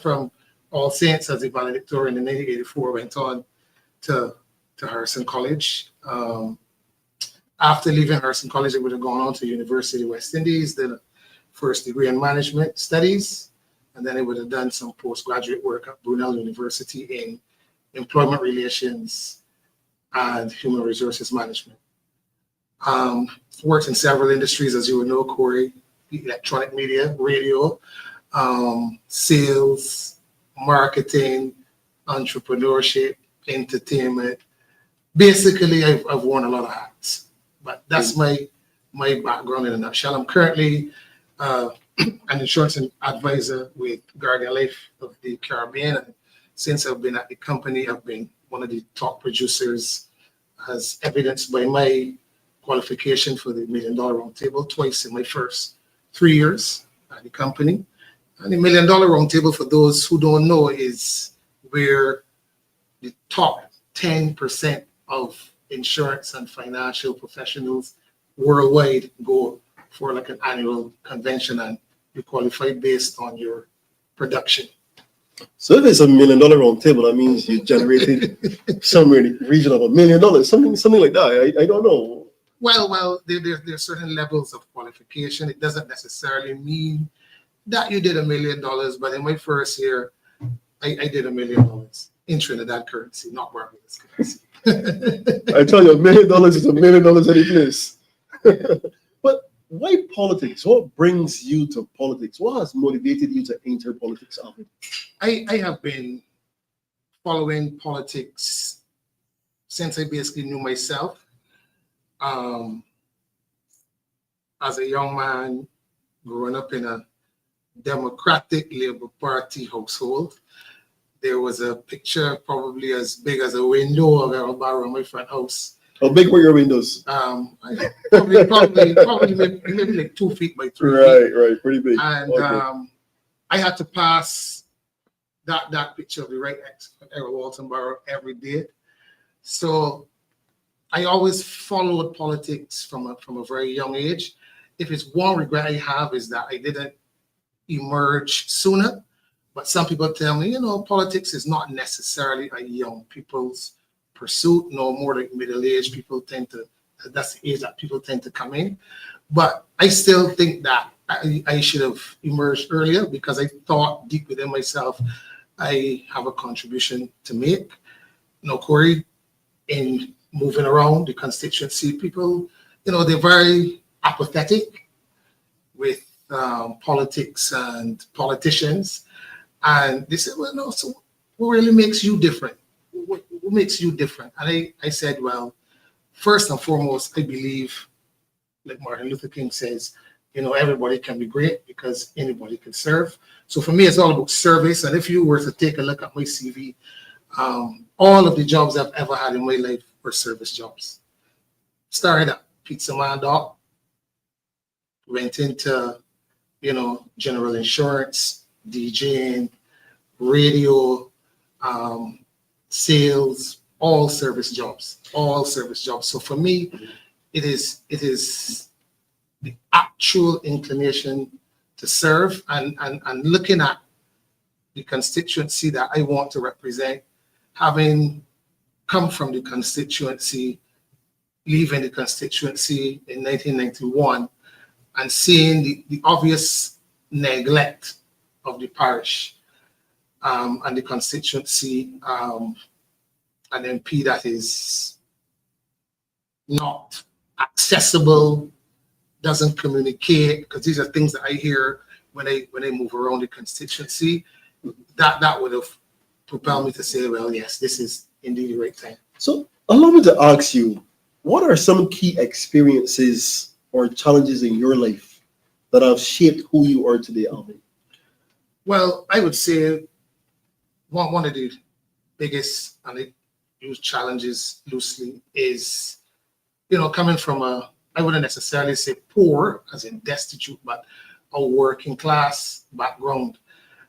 from All Saints as a valedictorian in 1984, went on to Harrison College. After leaving Harrison College, I would have gone on to University of West Indies, did a first degree in management studies, and then I would have done some postgraduate work at Brunel University in employment relations and human resources management. Worked in several industries, as you would know, Courie, electronic media, radio, sales, marketing, entrepreneurship, entertainment. Basically, I've worn a lot of hats, but that's my background in a nutshell. I'm currently an insurance advisor with Guardian Life of the Caribbean. And since I've been at the company, I've been one of the top producers, as evidenced by my qualification for the $1 Million Roundtable twice in my first 3 years at the company. And the $1 Million Roundtable, for those who don't know, is where the top 10% of insurance and financial professionals worldwide go for like an annual convention, and you qualify based on your production. So if it's $1 Million Roundtable, that means you generated somewhere in the region of $1 million, something like that. I don't know. Well, there are certain levels of qualification. It doesn't necessarily mean that you did $1 million, but in my first year, I did $1 million in Trinidad currency, not Barbados currency. I tell you, $1 million is $1 million any place. But why politics? What brings you to politics? What has motivated you to enter politics, Alvin? I have been following politics since I basically knew myself. As a young man growing up in a Democratic Labour Party household, there was a picture probably as big as a window of our bar in my front house. How big were your windows? Probably maybe like 2 feet by 3 feet. Right, pretty big. And okay. I had to pass that picture of the right Errol Walton Borough every day. So I always followed politics from a very young age. If it's one regret I have, is that I didn't emerge sooner. But some people tell me, politics is not necessarily a young people's pursuit. No, more like middle-aged people that's the age that people tend to come in. But I still think that I should have emerged earlier, because I thought deep within myself, I have a contribution to make. Courie, in moving around the constituency, people, they're very apathetic with politics and politicians. And they said, well, no, so what really makes you different? What makes you different? And I said, well, first and foremost, I believe, like Martin Luther King says, everybody can be great because anybody can serve. So for me, it's all about service. And if you were to take a look at my CV, all of the jobs I've ever had in my life were service jobs. Started at Pizza Man Dog, went into, general insurance, DJing, radio, sales, all service jobs. So for me, it is the actual inclination to serve, and looking at the constituency that I want to represent, having come from the constituency, leaving the constituency in 1991, and seeing the obvious neglect of the parish and the constituency, an MP that is not accessible, doesn't communicate, because these are things that I hear when I move around the constituency. That would have propelled me to say, well, yes, this is indeed the right time. So allow me to ask you, what are some key experiences or challenges in your life that have shaped who you are today, Alvin? Well, I would say one of the biggest, and I use challenges loosely, is, coming from I wouldn't necessarily say poor, as in destitute, but a working class background.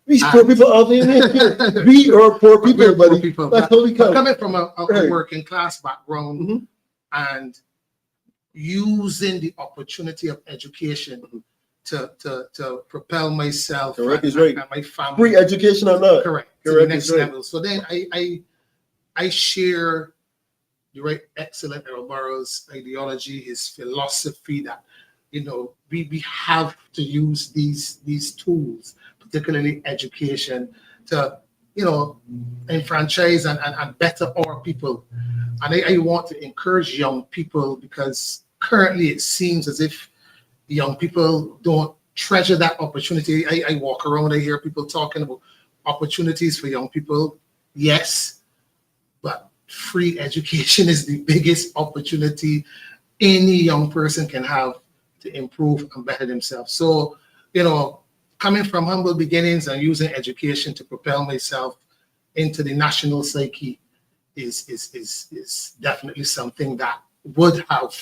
We poor people, Alvin. We are poor people, buddy. People, That's how we come. Coming from a Right. working class background, and using the opportunity of education to propel myself Correct, and, is right. and my family. Free education or not? Correct. To the Correct, next is right. level. So then I share the right excellent Errol Burroughs ideology, his philosophy that we have to use these tools, particularly education, to enfranchise and better our people. And I want to encourage young people, because currently it seems as if the young people don't treasure that opportunity. I walk around, I hear people talking about opportunities for young people. Yes, but free education is the biggest opportunity any young person can have to improve and better themselves. So, coming from humble beginnings and using education to propel myself into the national psyche is definitely something that would have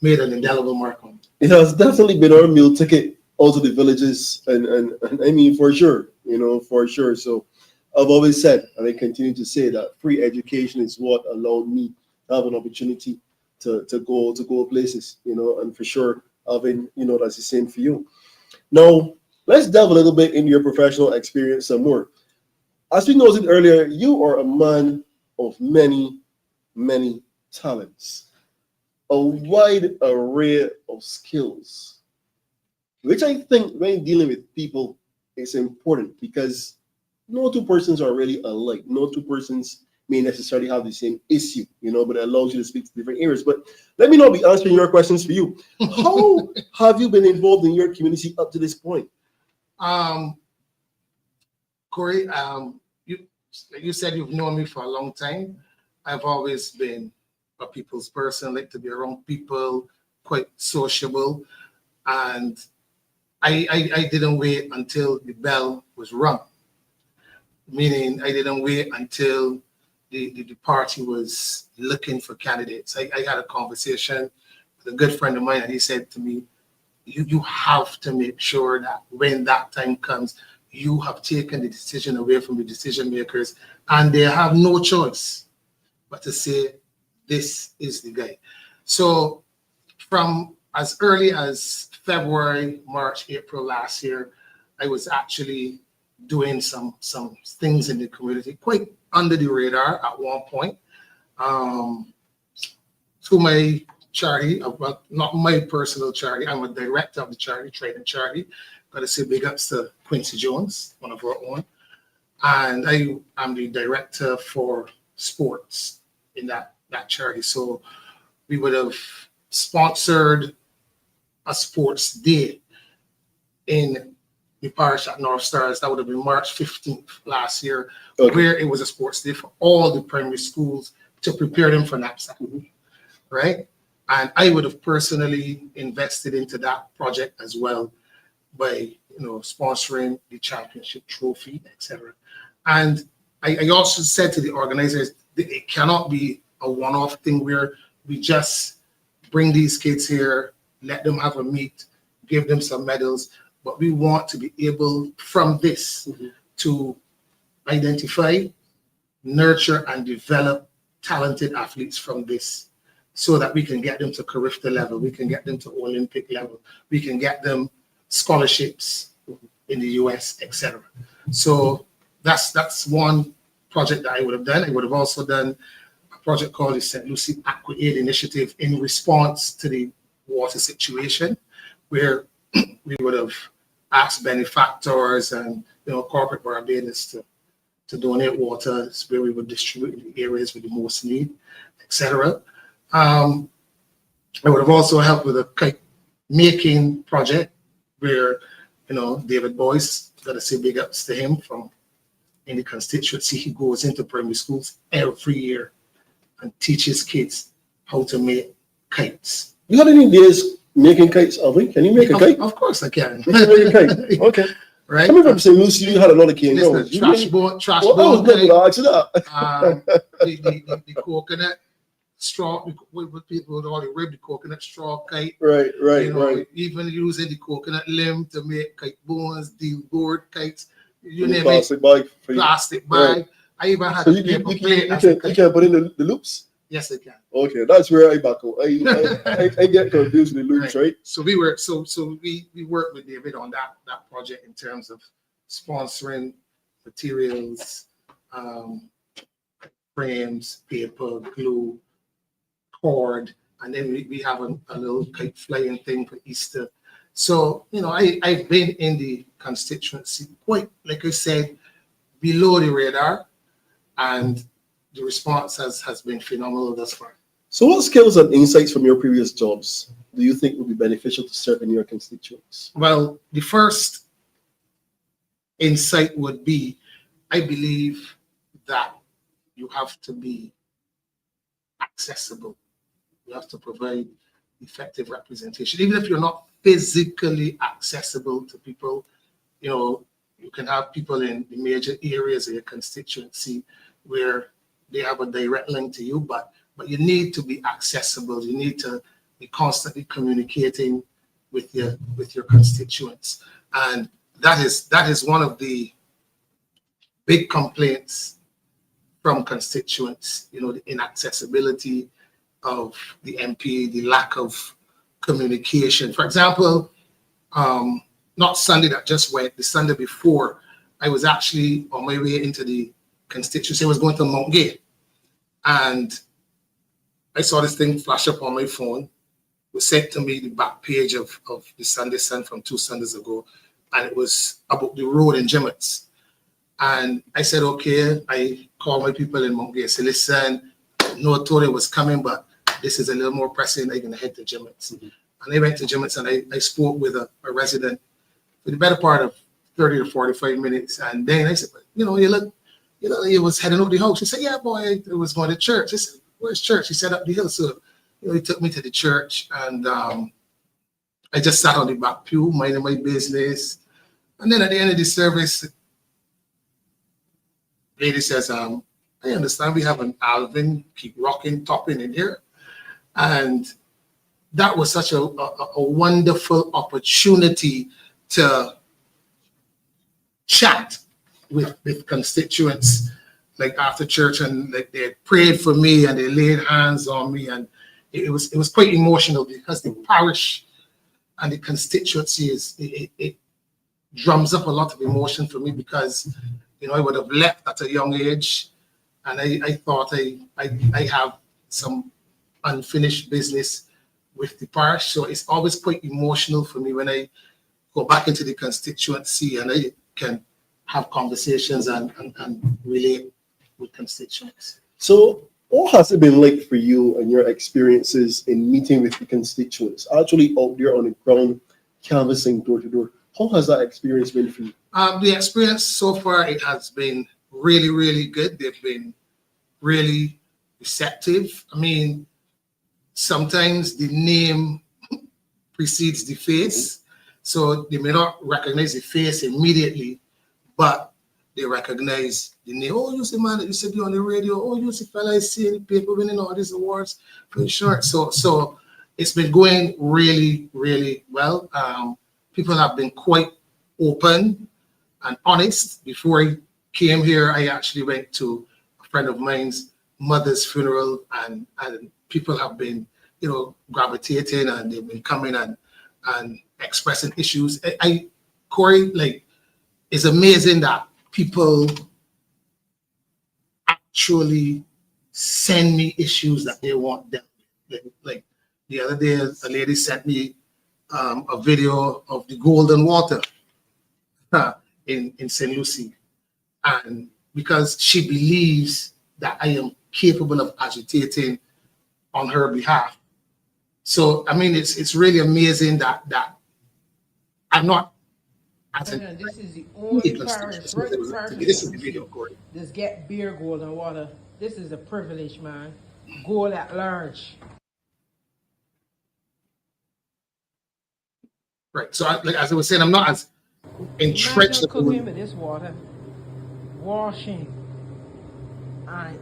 made an indelible mark on me. It has definitely been our meal ticket out to the villages, and I mean, for sure, for sure. So I've always said, and I continue to say, that free education is what allowed me to have an opportunity to go places, and for sure, Alvin, that's the same for you. Now, let's delve a little bit into your professional experience some more. As we noted earlier, you are a man of many, many talents, a wide array of skills, which I think when dealing with people is important, because no two persons are really alike. No two persons may necessarily have the same issue, but it allows you to speak to different areas. But let me not be answering your questions for you. How have you been involved in your community up to this point? Courie, you said you've known me for a long time. I've always been a people's person, like to be around people, quite sociable. And I didn't wait until the bell was rung, meaning I didn't wait until the party was looking for candidates. I had a conversation with a good friend of mine, and he said to me, you have to make sure that when that time comes, you have taken the decision away from the decision makers, and they have no choice but to say, this is the guy. So from as early as February, March, April last year, I was actually doing some things in the community, quite under the radar at one point. Through my charity, well, not my personal charity, I'm a director of the charity, Trading Charity. Got to say big ups to Quincy Jones, one of our own. And I'm the director for sports in that charity. So we would have sponsored a sports day in the parish at North Stars. That would have been March 15th last year, where it was a sports day for all the primary schools to prepare them for knapsack, right? And I would have personally invested into that project as well by sponsoring the championship trophy, etc. And I also said to the organizers that it cannot be a one-off thing where we just bring these kids here, let them have a meet, give them some medals, but we want to be able from this to identify, nurture, and develop talented athletes from this, so that we can get them to Carifta level, we can get them to Olympic level, we can get them scholarships in the US, etc. So that's one project that I would have done. I would have also done a project called the St. Lucie Aqua Aid Initiative in response to the water situation, where we would have asked benefactors and corporate Barbados to donate water, where we would distribute in the areas with the most need, etc. I would have also helped with a kite making project where, David Boyce, got to say big ups to him from in the constituency. He goes into primary schools every year and teaches kids how to make kites. You had any ideas making kites, Alvin? Can you make a kite? Of course I can. You can make a kite. Okay. Right. Coming from St. Lucie, you had another cane. Listen, trash ball I was never gonna ask you that. The coconut straw, with people would already rib the coconut straw kite. Right. Even using the coconut limb to make kite bones, the board kites. You name plastic it. bag. Plastic bag. Right. I even had So a paper plate. you can put in the loops? Yes, I can. Okay, that's where I back up. I get confused with the loops, right? So we worked with David on that project in terms of sponsoring materials, frames, paper, glue, cord, and then we have a little kite flying thing for Easter. So I've been in the constituency quite, like I said, below the radar, and the response has been phenomenal thus far. So what skills and insights from your previous jobs do you think would be beneficial to serve in your constituents? Well, the first insight would be, I believe that you have to be accessible. You have to provide effective representation. Even if you're not physically accessible to people, you know, you can have people in the major areas of your constituency where they have a direct link to you, but you need to be accessible. You need to be constantly communicating with your constituents. And that is one of the big complaints from constituents, you know, the inaccessibility of the MP, the lack of communication. For example, not Sunday that just went, the Sunday before, I was actually on my way into the constituency. I was going to Mount Gay, and I saw this thing flash up on my phone. It was sent to me, the back page of the Sunday Sun from 2 Sundays ago, and it was about the road in Jimmets. And I said, okay, I called my people in Mount Gay. I said, listen, no Tony was coming, but this is a little more pressing. I'm going to head to Jimmets. And I went to Jimmets, and I spoke with a resident for the better part of 30 to 45 minutes. And then I said, you know, he was heading over the house. He said, yeah, boy, I was going to church. I said, where's church? He said, up the hill. So, you know, he took me to the church, and I just sat on the back pew, minding my business. And then at the end of the service, lady says, I understand we have an Alvin keep rocking Toppin in here. And that was such a wonderful opportunity to chat with constituents, like after church, and like they prayed for me and they laid hands on me, and it was quite emotional because the parish and the constituency it drums up a lot of emotion for me, because you know I would have left at a young age, and I thought I have some unfinished business with the parish, so it's always quite emotional for me when I go back into the constituency and I can have conversations and relate with constituents. So what has it been like for you and your experiences in meeting with the constituents, actually out there on the ground, canvassing door to door? How has that experience been for you? The experience so far, it has been really, really good. They've been really receptive. I mean, sometimes the name precedes the face. So they may not recognize the face immediately, but they recognize the name. Oh, you see man that used to be on the radio. Oh, you see fella I see in the paper winning all these awards for insurance. So it's been going really, really well. People have been quite open and honest. Before I came here, I actually went to a friend of mine's mother's funeral, and people have been, you know, gravitating, and they've been coming and expressing issues. Courie, like, it's amazing that people actually send me issues that they want dealt with. Like the other day, a lady sent me a video of the golden water in St. Lucie, and because she believes that I am capable of agitating on her behalf. So I mean, it's really amazing that I'm not. This is the only parish, right? This is the video, Courie. Just get beer, golden water. This is a privilege, man. Gold at large. Right. So, like as I was saying, I'm not as entrenched. Imagine cooking with this water, washing, and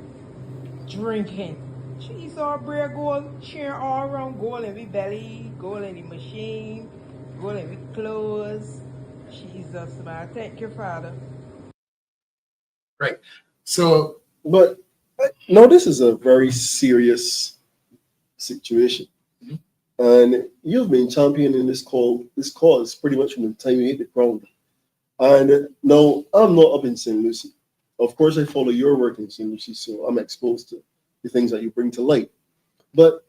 drinking. She's all beer, gold, sharing all around, gold in the belly, gold in the machine, gold in the clothes. Jesus, man. Thank you, Father. Right. So, But no, this is a very serious situation. And you've been championing this cause pretty much from the time you hit the ground. And now I'm not up in St. Lucie. Of course, I follow your work in St. Lucie, so I'm exposed to the things that you bring to light. But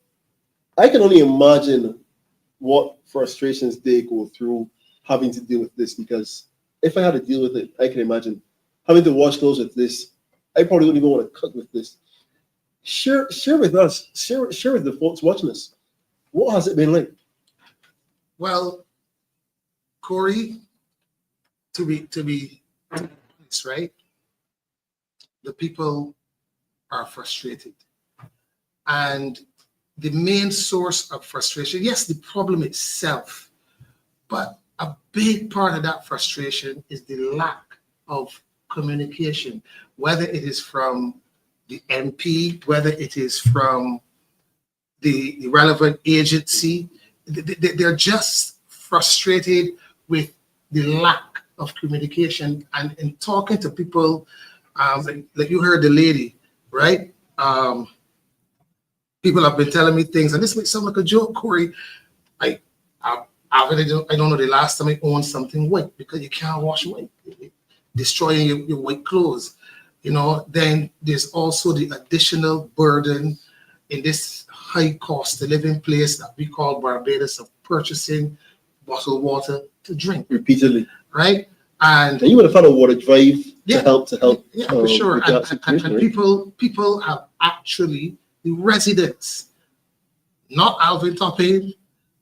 I can only imagine what frustrations they go through having to deal with this, because if I had to deal with it, I can imagine having to wash clothes with this. I probably wouldn't even want to cook with this. Share with us, share with the folks watching us. What has it been like? Well, Courie, to be honest, right? The people are frustrated. And the main source of frustration, yes, the problem itself, but a big part of that frustration is the lack of communication, whether it is from the MP, whether it is from the relevant agency. They're just frustrated with the lack of communication. And in talking to people, like you heard the lady, right? People have been telling me things, and this might sound like a joke, Courie. I don't know the last time I owned something white, because you can't wash white, destroying your white clothes. You know, then there's also the additional burden in this high cost of living place that we call Barbados of purchasing bottled water to drink Repeatedly. right? And And you would have found a water drive Yeah. to help. yeah, for sure. with that And situation, right? people have actually, the residents, not Alvin Toppin,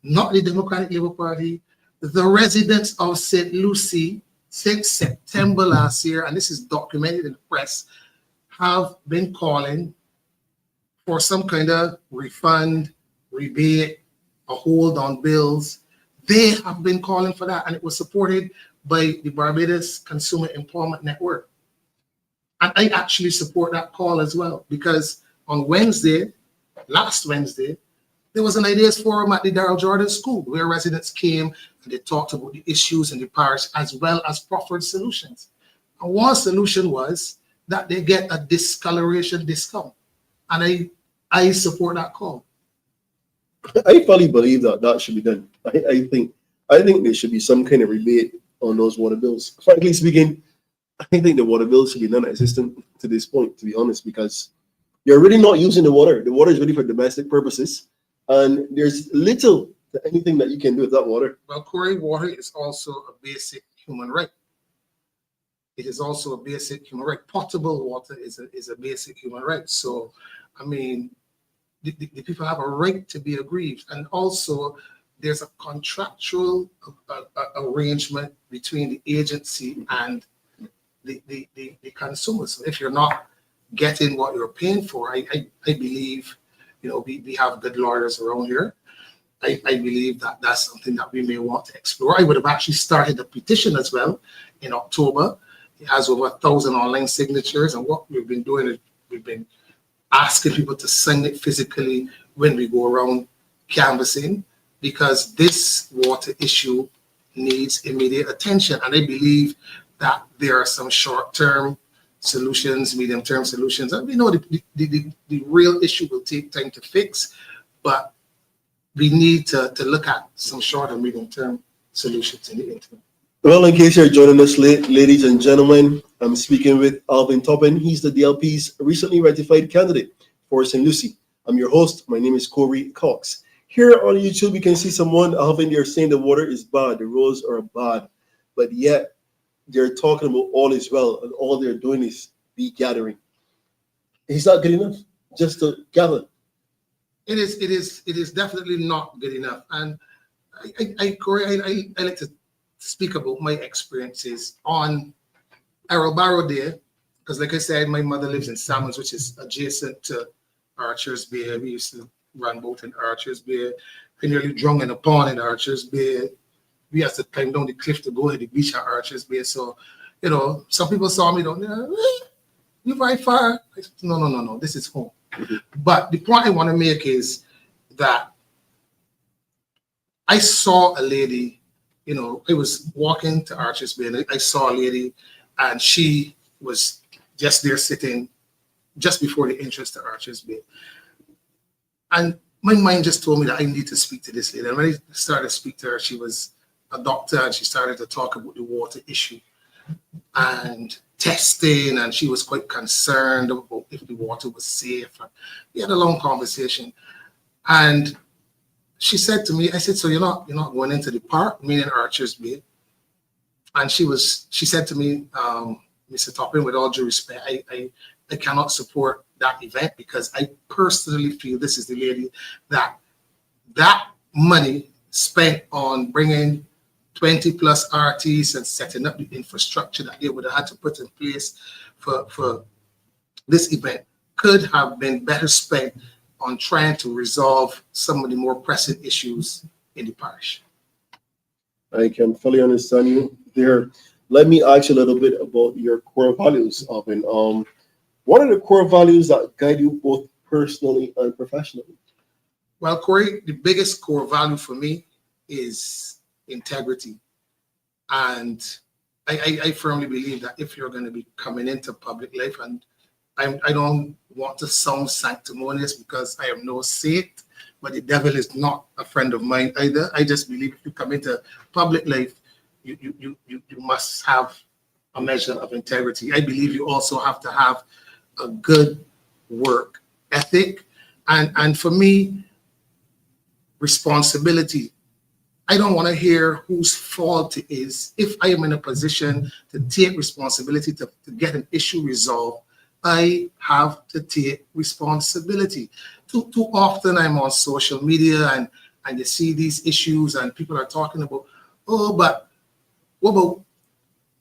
not the Democratic Labour Party, the residents of St. Lucie since September last year, and this is documented in the press, have been calling for some kind of refund, rebate, a hold on bills. They have been calling for that, and it was supported by the Barbados Consumer Employment Network. And I actually support that call as well, because on Wednesday, last Wednesday, there was an ideas forum at the Darrell Jordan School where residents came and they talked about the issues in the parish as well as proffered solutions. And one solution was that they get a discoloration discount. And I support that call. I fully believe that should be done. I think there should be some kind of rebate on those water bills. Frankly speaking, I think the water bills should be non-existent to this point, to be honest, because you're really not using the water. The water is really for domestic purposes, and there's little to anything that you can do with that water. Well, Courie, water is also a basic human right. It is also a basic human right. Potable water is a basic human right. So, I mean, the people have a right to be aggrieved. And also, there's a contractual arrangement between the agency and the consumers. So if you're not getting what you're paying for, I believe, you know, we have good lawyers around here. I believe that that's something that we may want to explore. I would have actually started a petition as well in October. It has over 1,000 online signatures, and what we've been doing is we've been asking people to sign it physically when we go around canvassing, because this water issue needs immediate attention. And I believe that there are some short-term solutions, medium-term solutions. And we know the real issue will take time to fix, but we need to look at some short and medium-term solutions in the interim. Well, in case you're joining us late, ladies and gentlemen, I'm speaking with Alvin Toppin. He's the DLP's recently ratified candidate for St. Lucie. I'm your host. My name is Courie Cox. Here on YouTube, you can see someone, Alvin, they're saying the water is bad, the roads are bad, but yet they're talking about all is well, and all they're doing is be gathering. Is that good enough? Just to gather? It is definitely not good enough. And Courie, I like to speak about my experiences on Errol Barrow Day, because like I said, my mother lives in Salmons, which is adjacent to Archers Bay. We used to run boat in Archers Bay. We nearly drowned in a pond in Archers Bay. We had to climb down the cliff to go to the beach at Archers Bay. So, you know, some people saw me down there, you're very far. I said, no, this is home. But the point I want to make is that I saw a lady, you know, I was walking to Archers Bay, and I saw a lady, and she was just there sitting just before the entrance to Archers Bay. And my mind just told me that I need to speak to this lady. And when I started to speak to her, she was a doctor, and she started to talk about the water issue and testing, and she was quite concerned about if the water was safe. And we had a long conversation, and she said to me, I said, so you're not going into the park, meaning Archers Bay? And she said to me, Mr. Toppin, with all due respect, I I cannot support that event because I personally feel, this is the lady, that money spent on bringing 20 plus RTs and setting up the infrastructure that they would have had to put in place for this event could have been better spent on trying to resolve some of the more pressing issues in the parish. I can fully understand you there. Let me ask you a little bit about your core values, Alvin. What are the core values that guide you both personally and professionally? Well, Courie, the biggest core value for me is integrity. And I firmly believe that if you're going to be coming into public life, and I don't want to sound sanctimonious because I am no saint, but the devil is not a friend of mine either. I just believe if you come into public life, you must have a measure of integrity. I believe you also have to have a good work ethic. And for me, responsibility. I don't want to hear whose fault it is. If I am in a position to take responsibility to get an issue resolved, I have to take responsibility. Too often I'm on social media and you see these issues and people are talking about, oh, but what about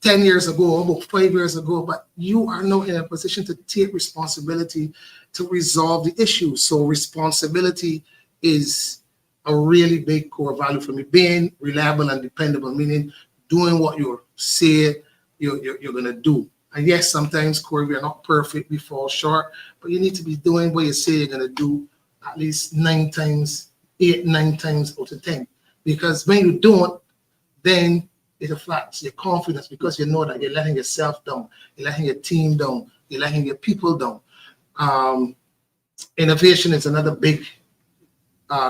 10 years ago, about 5 years ago? But you are now in a position to take responsibility to resolve the issue. So responsibility is a really big core value for me. Being reliable and dependable, meaning doing what you say you're going to do. And yes, sometimes, Courie, we are not perfect, we fall short, but you need to be doing what you say you're going to do at least 9 times, 8, 9 times out of 10. Because when you don't, then it affects your confidence because you know that you're letting yourself down, you're letting your team down, you're letting your people down. Innovation is another big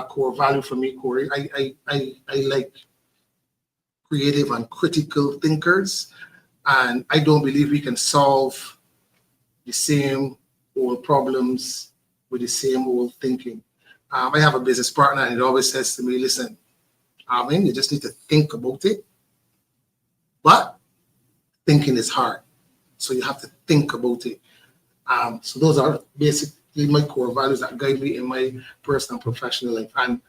core value for me, Courie. I like creative and critical thinkers, and I don't believe we can solve the same old problems with the same old thinking. I have a business partner, and it always says to me, listen, Alvin, you just need to think about it, but thinking is hard, so you have to think about it. So those are basically my core values that guide me in my personal and professional life. And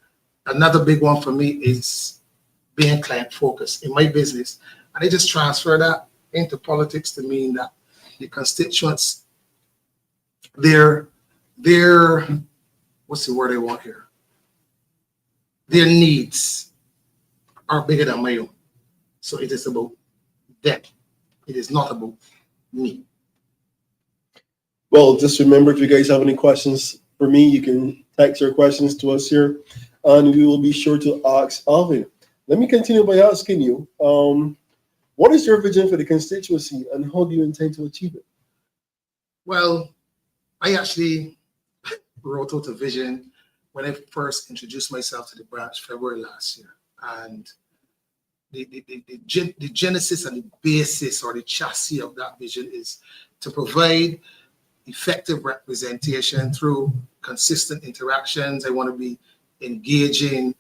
another big one for me is being client focused in my business. And I just transfer that into politics to mean that the constituents, their what's the word I want here? Their needs are bigger than my own. So it is about them. It is not about me. Well, just remember, if you guys have any questions for me, you can text your questions to us here, and we will be sure to ask Alvin. Let me continue by asking you, what is your vision for the constituency, and how do you intend to achieve it? Well, I actually wrote out a vision when I first introduced myself to the branch February last year. And the genesis and the basis or the chassis of that vision is to provide effective representation through consistent interactions. I want to be engaging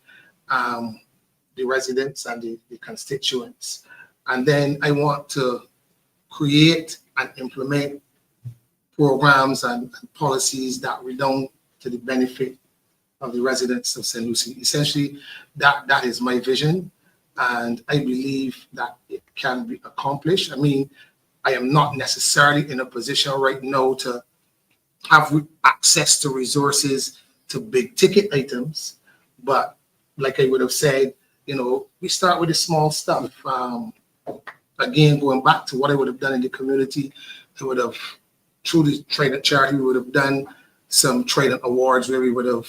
the residents and the constituents. And then I want to create and implement programs and policies that redound to the benefit of the residents of St. Lucie. Essentially, that is my vision, and I believe that it can be accomplished. I mean, I am not necessarily in a position right now to have access to resources to big ticket items, but like I would have said, you know, we start with the small stuff. Again, going back to what I would have done in the community, I would have, through the Trident charity, we would have done some Trident awards where we would have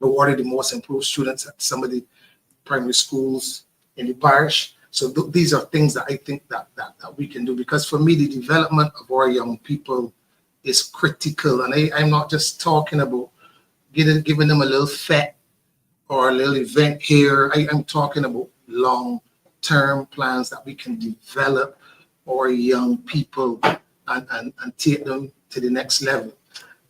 awarded the most improved students at some of the primary schools in the parish. So these are things that I think that we can do, because for me, the development of our young people is critical. And I'm not just talking about giving them a little fete or a little event here. I'm talking about long-term plans that we can develop our young people and take them to the next level.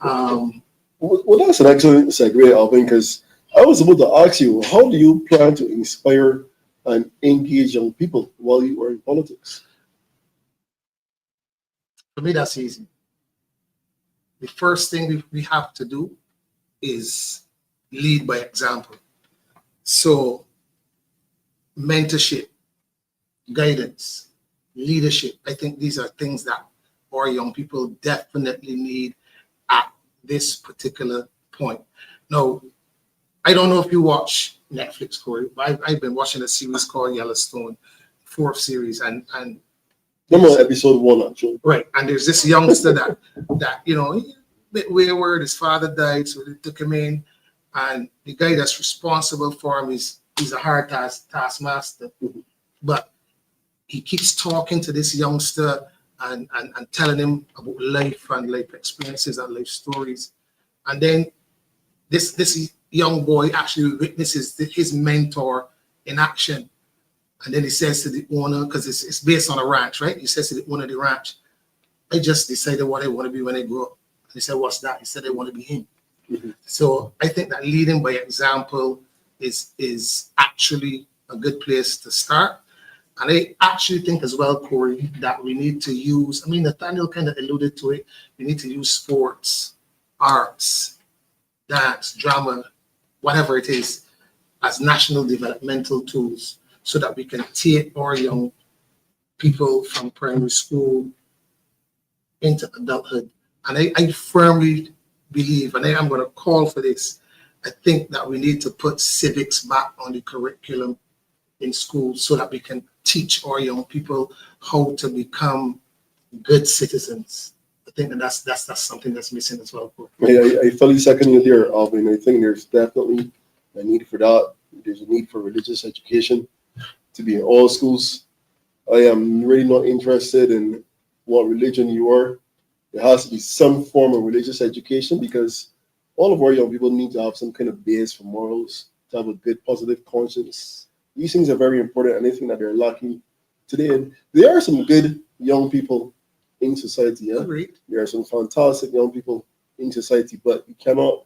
Well, that's an excellent segue, Alvin, because I was about to ask you, how do you plan to inspire and engage young people while you are in politics? For me, that's easy. the first thing we have to do is lead by example. So mentorship, guidance, leadership, I think these are things that our young people definitely need at this particular point. Now, I don't know if you watch Netflix, Corey, but I've been watching a series called Yellowstone, 4th series, and I'm on episode 1 actually. right, and there's this youngster that you know, a bit wayward. His father died, so they took him in, and the guy that's responsible for him he's a hard taskmaster, but he keeps talking to this youngster and telling him about life and life experiences and life stories, and then this young boy actually witnesses his mentor in action. And then he says to the owner, because it's based on a ranch, right? He says to the owner of the ranch, I just decided what I want to be when I grow up. And he said, what's that? He said, I want to be him. So I think that leading by example is actually a good place to start. And I actually think as well, Corey, that we need to use, I mean, Nathaniel kind of alluded to it, we need to use sports, arts, dance, drama, whatever it is, as national developmental tools so that we can take our young people from primary school into adulthood. And I firmly believe, and I'm going to call for this, I think that we need to put civics back on the curriculum in school so that we can teach our young people how to become good citizens. I think that that's something that's missing as well. I fully second you there, Alvin. I think there's definitely a need for that. There's a need for religious education to be in all schools. I am really not interested in what religion you are. There has to be some form of religious education because all of our young people need to have some kind of base for morals, to have a good, positive conscience. These things are very important, and I think that they're lacking today. And there are some good young people in society. Yeah? Agreed. There are some fantastic young people in society, but you cannot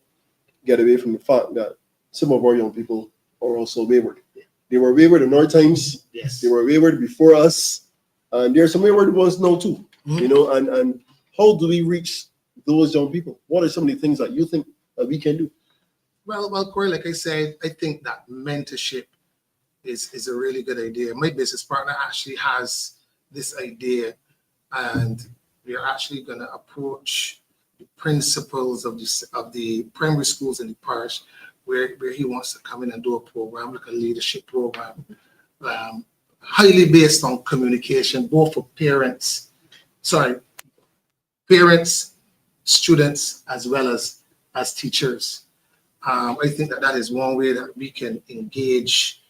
get away from the fact that some of our young people are also wayward. They were wayward in our times. Yes. They were wayward before us, and there are some wayward ones now too. You know, and how do we reach those young people? What are some of the things that you think that we can do? Well, Corey, like I said, I think that mentorship is a really good idea. My business partner actually has this idea, and we are actually going to approach the principals of the primary schools in the parish where he wants to come in and do a program, like a leadership program, highly based on communication, both for parents, students, as well as teachers. I think that is one way that we can engage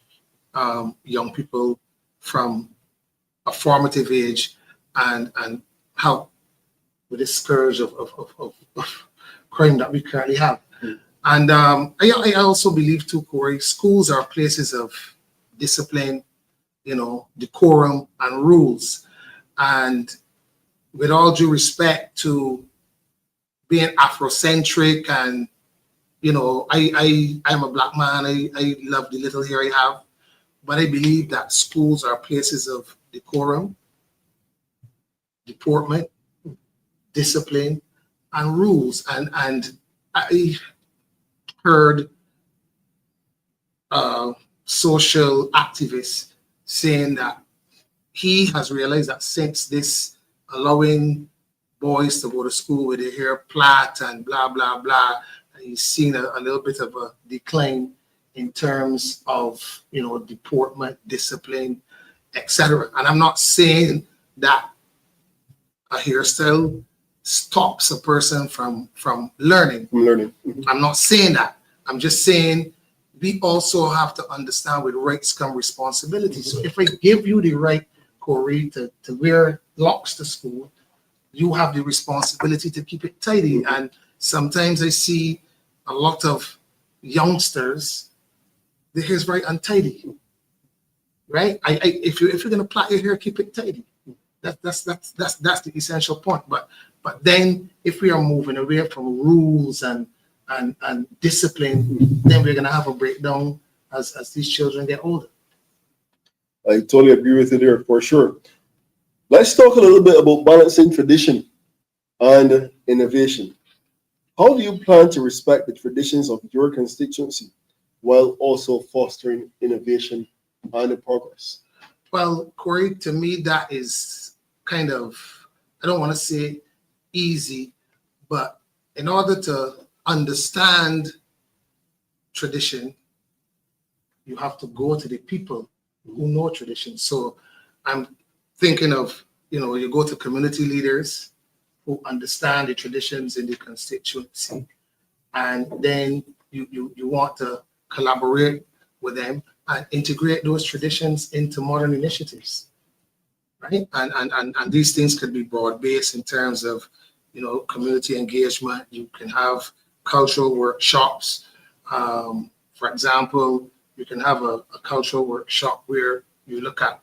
young people from a formative age and help with the scourge of crime that we currently have. And I also believe too, Corey, schools are places of discipline, decorum and rules. And with all due respect to being Afrocentric and, I'm a black man, I love the little hair I have, but I believe that schools are places of decorum, deportment, discipline, and rules. And I heard social activists saying that he has realized that since this allowing boys to go to school with their hair plait and blah, blah, blah, he's seen a little bit of a decline in terms of, deportment, discipline, etc. And I'm not saying that a hairstyle stops a person from learning. I'm not saying that. I'm just saying we also have to understand with rights come responsibility. So if I give you the right, Corey, to wear locks to school, you have the responsibility to keep it tidy. And sometimes I see a lot of youngsters, their hair is very untidy, right? If you're gonna plait your hair, keep it tidy. That's the essential point. But then if we are moving away from rules and discipline, then we're gonna have a breakdown as these children get older. I totally agree with you there for sure. Let's talk a little bit about balancing tradition and innovation. How do you plan to respect the traditions of your constituency while also fostering innovation and progress? Well, Courie, to me, that is kind of, I don't want to say easy, but in order to understand tradition, you have to go to the people who know tradition. So I'm thinking of, you go to community leaders who understand the traditions in the constituency, and then you want to collaborate with them and integrate those traditions into modern initiatives, right? And these things could be broad-based in terms of, community engagement. You can have cultural workshops. For example, you can have a cultural workshop where you look at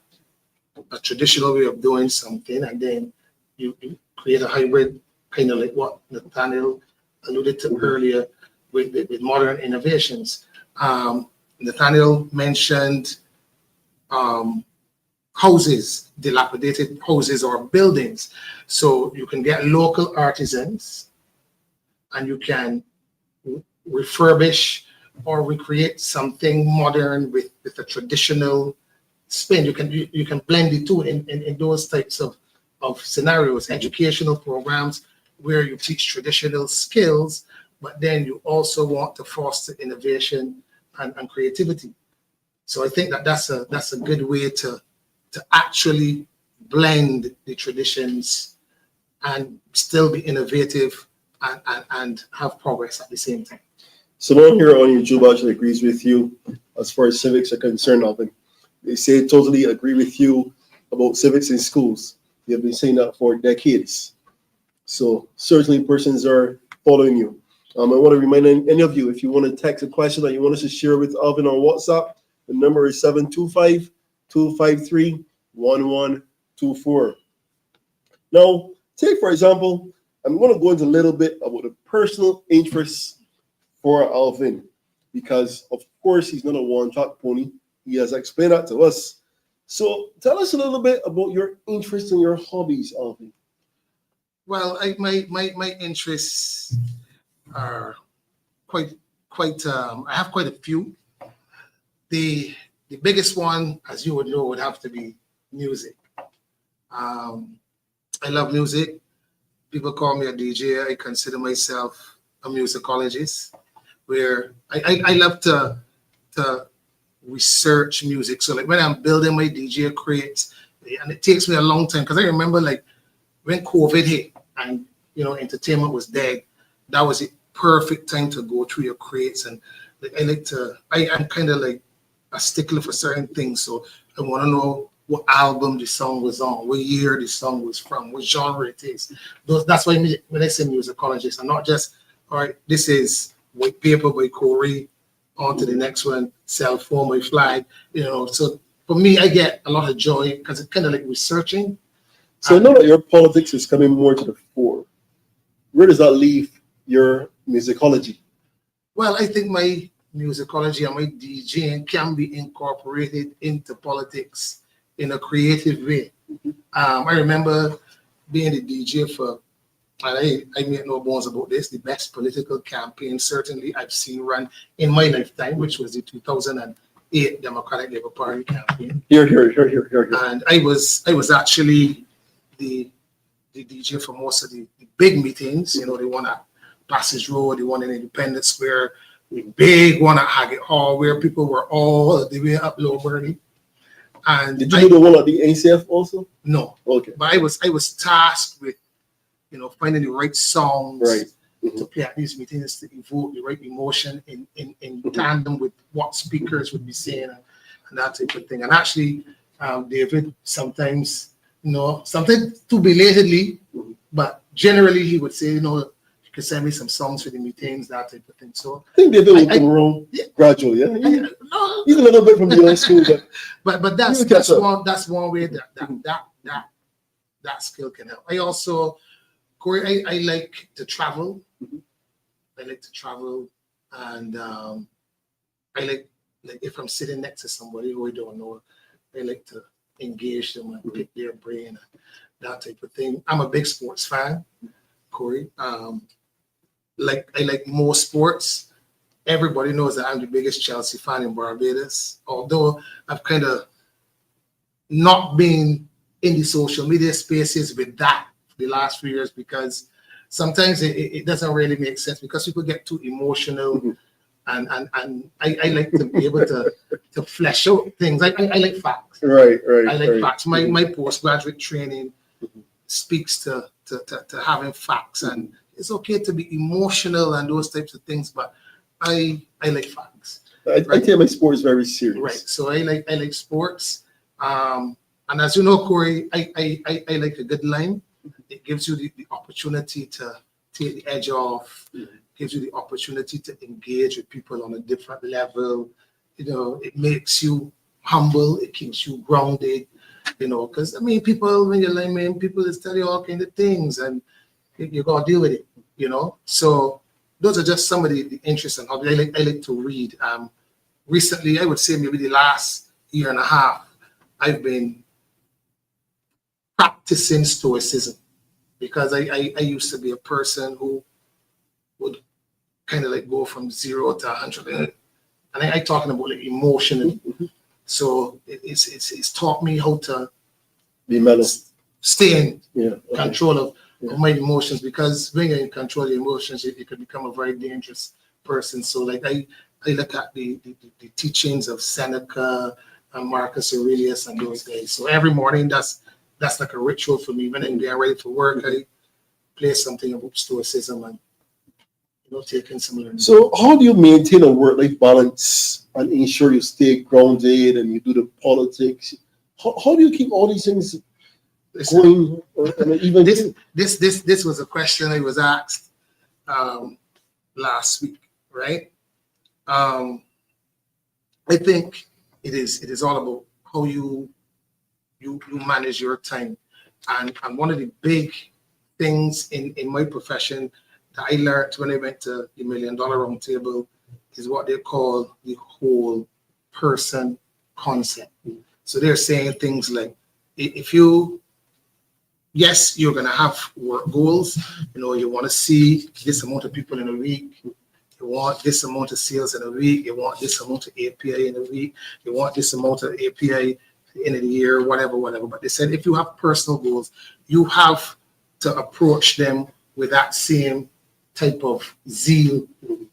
a traditional way of doing something, and then you create a hybrid, kind of like what Nathaniel alluded to earlier with modern innovations. Nathaniel mentioned houses, dilapidated houses or buildings. So you can get local artisans and you can refurbish or recreate something modern with a traditional spin. You can blend the two in those types of scenarios, educational programs where you teach traditional skills, but then you also want to foster innovation and creativity. So I think that's a good way to actually blend the traditions and still be innovative and have progress at the same time. So no one here on YouTube actually agrees with you as far as civics are concerned, Alvin. They say totally agree with you about civics in schools. You have been saying that for decades. So certainly persons are following you. I want to remind any of you, if you want to text a question that you want us to share with Alvin on WhatsApp, the number is 725-253-1124. Now, take for example, I'm going to go into a little bit about the personal interests for Alvin, because of course he's not a one-track pony. He has explained that to us. So tell us a little bit about your interests and your hobbies, Alvin. Well, my interests are quite I have quite a few. The biggest one, as you would know, would have to be music. I love music. People call me a DJ. I consider myself a musicologist, where I love to research music. So like when I'm building my DJ crates, and it takes me a long time, because I remember like when COVID hit and entertainment was dead, that was the perfect time to go through your crates. And like I'm kind of like a stickler for certain things. So I want to know what album the song was on, what year the song was from, what genre it is. That's why when I say musicologist, I'm not just, all right, this is White Paper by Courie, on to the next one, Cell Phone by Flag. So for me, I get a lot of joy because it's kind of like researching. So now that your politics is coming more to the fore, where does that leave your musicology? Well, I think my musicology and my DJing can be incorporated into politics in a creative way. I remember being the DJ for, and I make no bones about this, the best political campaign certainly I've seen run in my lifetime, which was the 2008 Democratic Labour Party campaign. Here. And I was actually the DJ for most of the big meetings. The one at Passage Road, the one in Independence Square, the big one at Haggett Hall, where people were all the way up Low Burnie. And did you do the one at the ACF also? No. Okay. But I was tasked with, finding the right songs to play at these meetings to evoke the right emotion in tandem with what speakers would be saying and that type of thing. And actually, David sometimes, something too belatedly, but generally he would say, you could send me some songs for the meetings, that type of thing. So I think David will come around gradually. Yeah, he's a little bit from the old school, but that's one way that skill can help. I also, Courie, I like to travel. I like to travel, and I like if I'm sitting next to somebody who I don't know, I like to engage them and pick their brain and that type of thing. I'm a big sports fan, Courie. I like most sports. Everybody knows that I'm the biggest Chelsea fan in Barbados, although I've kind of not been in the social media spaces with that the last few years, because sometimes it doesn't really make sense because people get too emotional. And I like to be able to flesh out things. I like facts. Right. I like facts. My postgraduate training speaks to having facts, and it's okay to be emotional and those types of things, but I like facts. I take my sports very serious. Right. So I like sports. And as you know, Courie, I like a good line. It gives you the opportunity to take the edge off. Gives you the opportunity to engage with people on a different level. You know, it makes you humble. It keeps you grounded. You know, because I mean, people, when you're lineman, people just tell you all kind of things, and you gotta deal with it. You know, so those are just some of the interests and hobbies. I like to read. Recently, I would say maybe the last year and a half, I've been practicing stoicism, because I used to be a person who would kind of like go from 0 to 100, and I talking about like emotionally. So it's taught me how to Be mellow. stay in control of my emotions, because when you're in control of your emotions, you can become a very dangerous person. So like I look at the teachings of Seneca and Marcus Aurelius and those guys. So every morning that's like a ritual for me. When I'm getting ready for work, I play something about stoicism and taking some learning. So how do you maintain a work-life balance and ensure you stay grounded and you do the politics? How do you keep all these things going? Even this was a question I was asked last week, right? I think it is all about how you manage your time, and one of the big things in my profession that I learned when I went to the $1 Million Roundtable is what they call the whole person concept. So they're saying things like, yes, you're going to have work goals. You want to see this amount of people in a week. You want this amount of sales in a week. You want this amount of API in a week. You want this amount of API in a year, whatever. But they said if you have personal goals, you have to approach them with that same type of zeal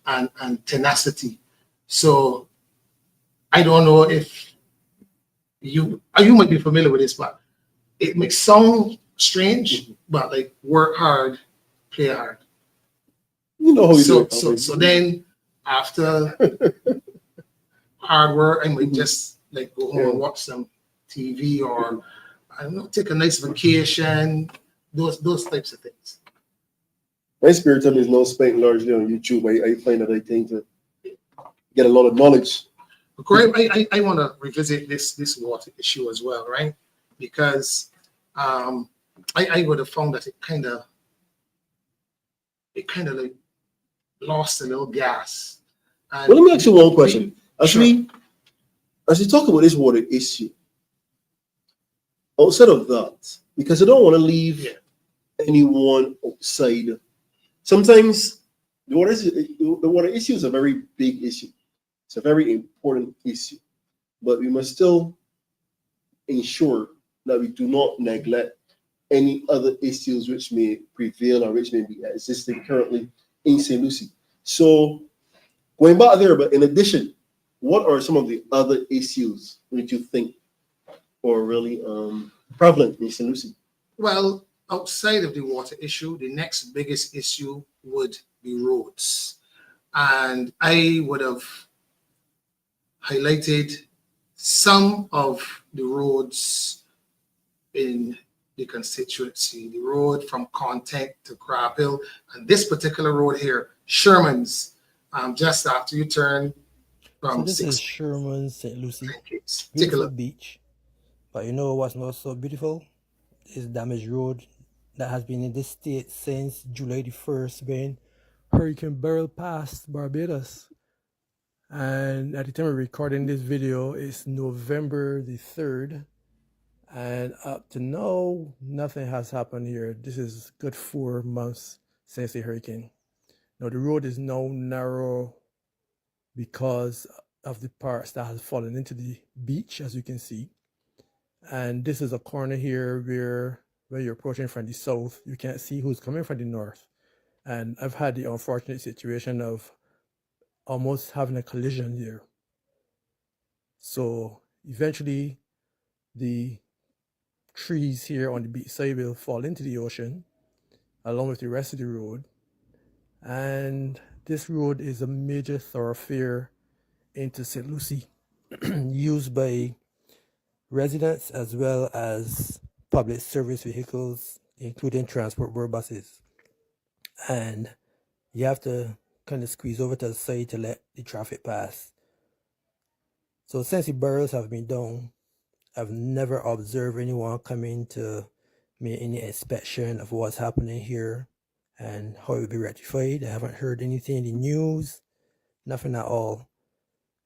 and tenacity. So I don't know if you might be familiar with this, but it may sound strange, but like work hard, play hard. You know how you do it. So then after hard work, I might just like go home and watch some TV, or I don't know, take a nice vacation, those types of things. My spare time is now spent largely on YouTube. I find that I tend to get a lot of knowledge. Corey, I want to revisit this water issue as well, right? Because I would have found that it kind of like lost a little gas. And Well, let me ask you one question. As Sure. as we talk about this water issue, outside of that, because I don't want to leave anyone outside. Sometimes the water issue is a very big issue. It's a very important issue, but we must still ensure that we do not neglect any other issues which may prevail or which may be existing currently in St. Lucie. So going back there, but in addition, what are some of the other issues which you think are really prevalent in St. Lucie? Well, outside of the water issue, the next biggest issue would be roads. And I would have highlighted some of the roads in the constituency, the road from Content to Crab Hill, and this particular road here, Sherman's, just after you turn So from this is 6 Sherman, St. Lucie. Take a Beautiful look. beach. But you know what's not so beautiful? Is damaged road that has been in this state since July the 1st when Hurricane Beryl passed Barbados. And at the time of recording this video, it's November the 3rd. And up to now, nothing has happened here. This is good 4 months since the hurricane. Now the road is now narrow because of the parts that has fallen into the beach, as you can see. And this is a corner here where you're approaching from the south. You can't see who's coming from the north. And I've had the unfortunate situation of almost having a collision here. So eventually the trees here on the beach side will fall into the ocean along with the rest of the road. And this road is a major thoroughfare into St. Lucie, used by residents as well as public service vehicles, including transport board buses. And you have to kind of squeeze over to the side to let the traffic pass. So since the barrels have been down, I've never observed anyone coming to make any inspection of what's happening here and how it will be rectified. I haven't heard anything in the news, nothing at all.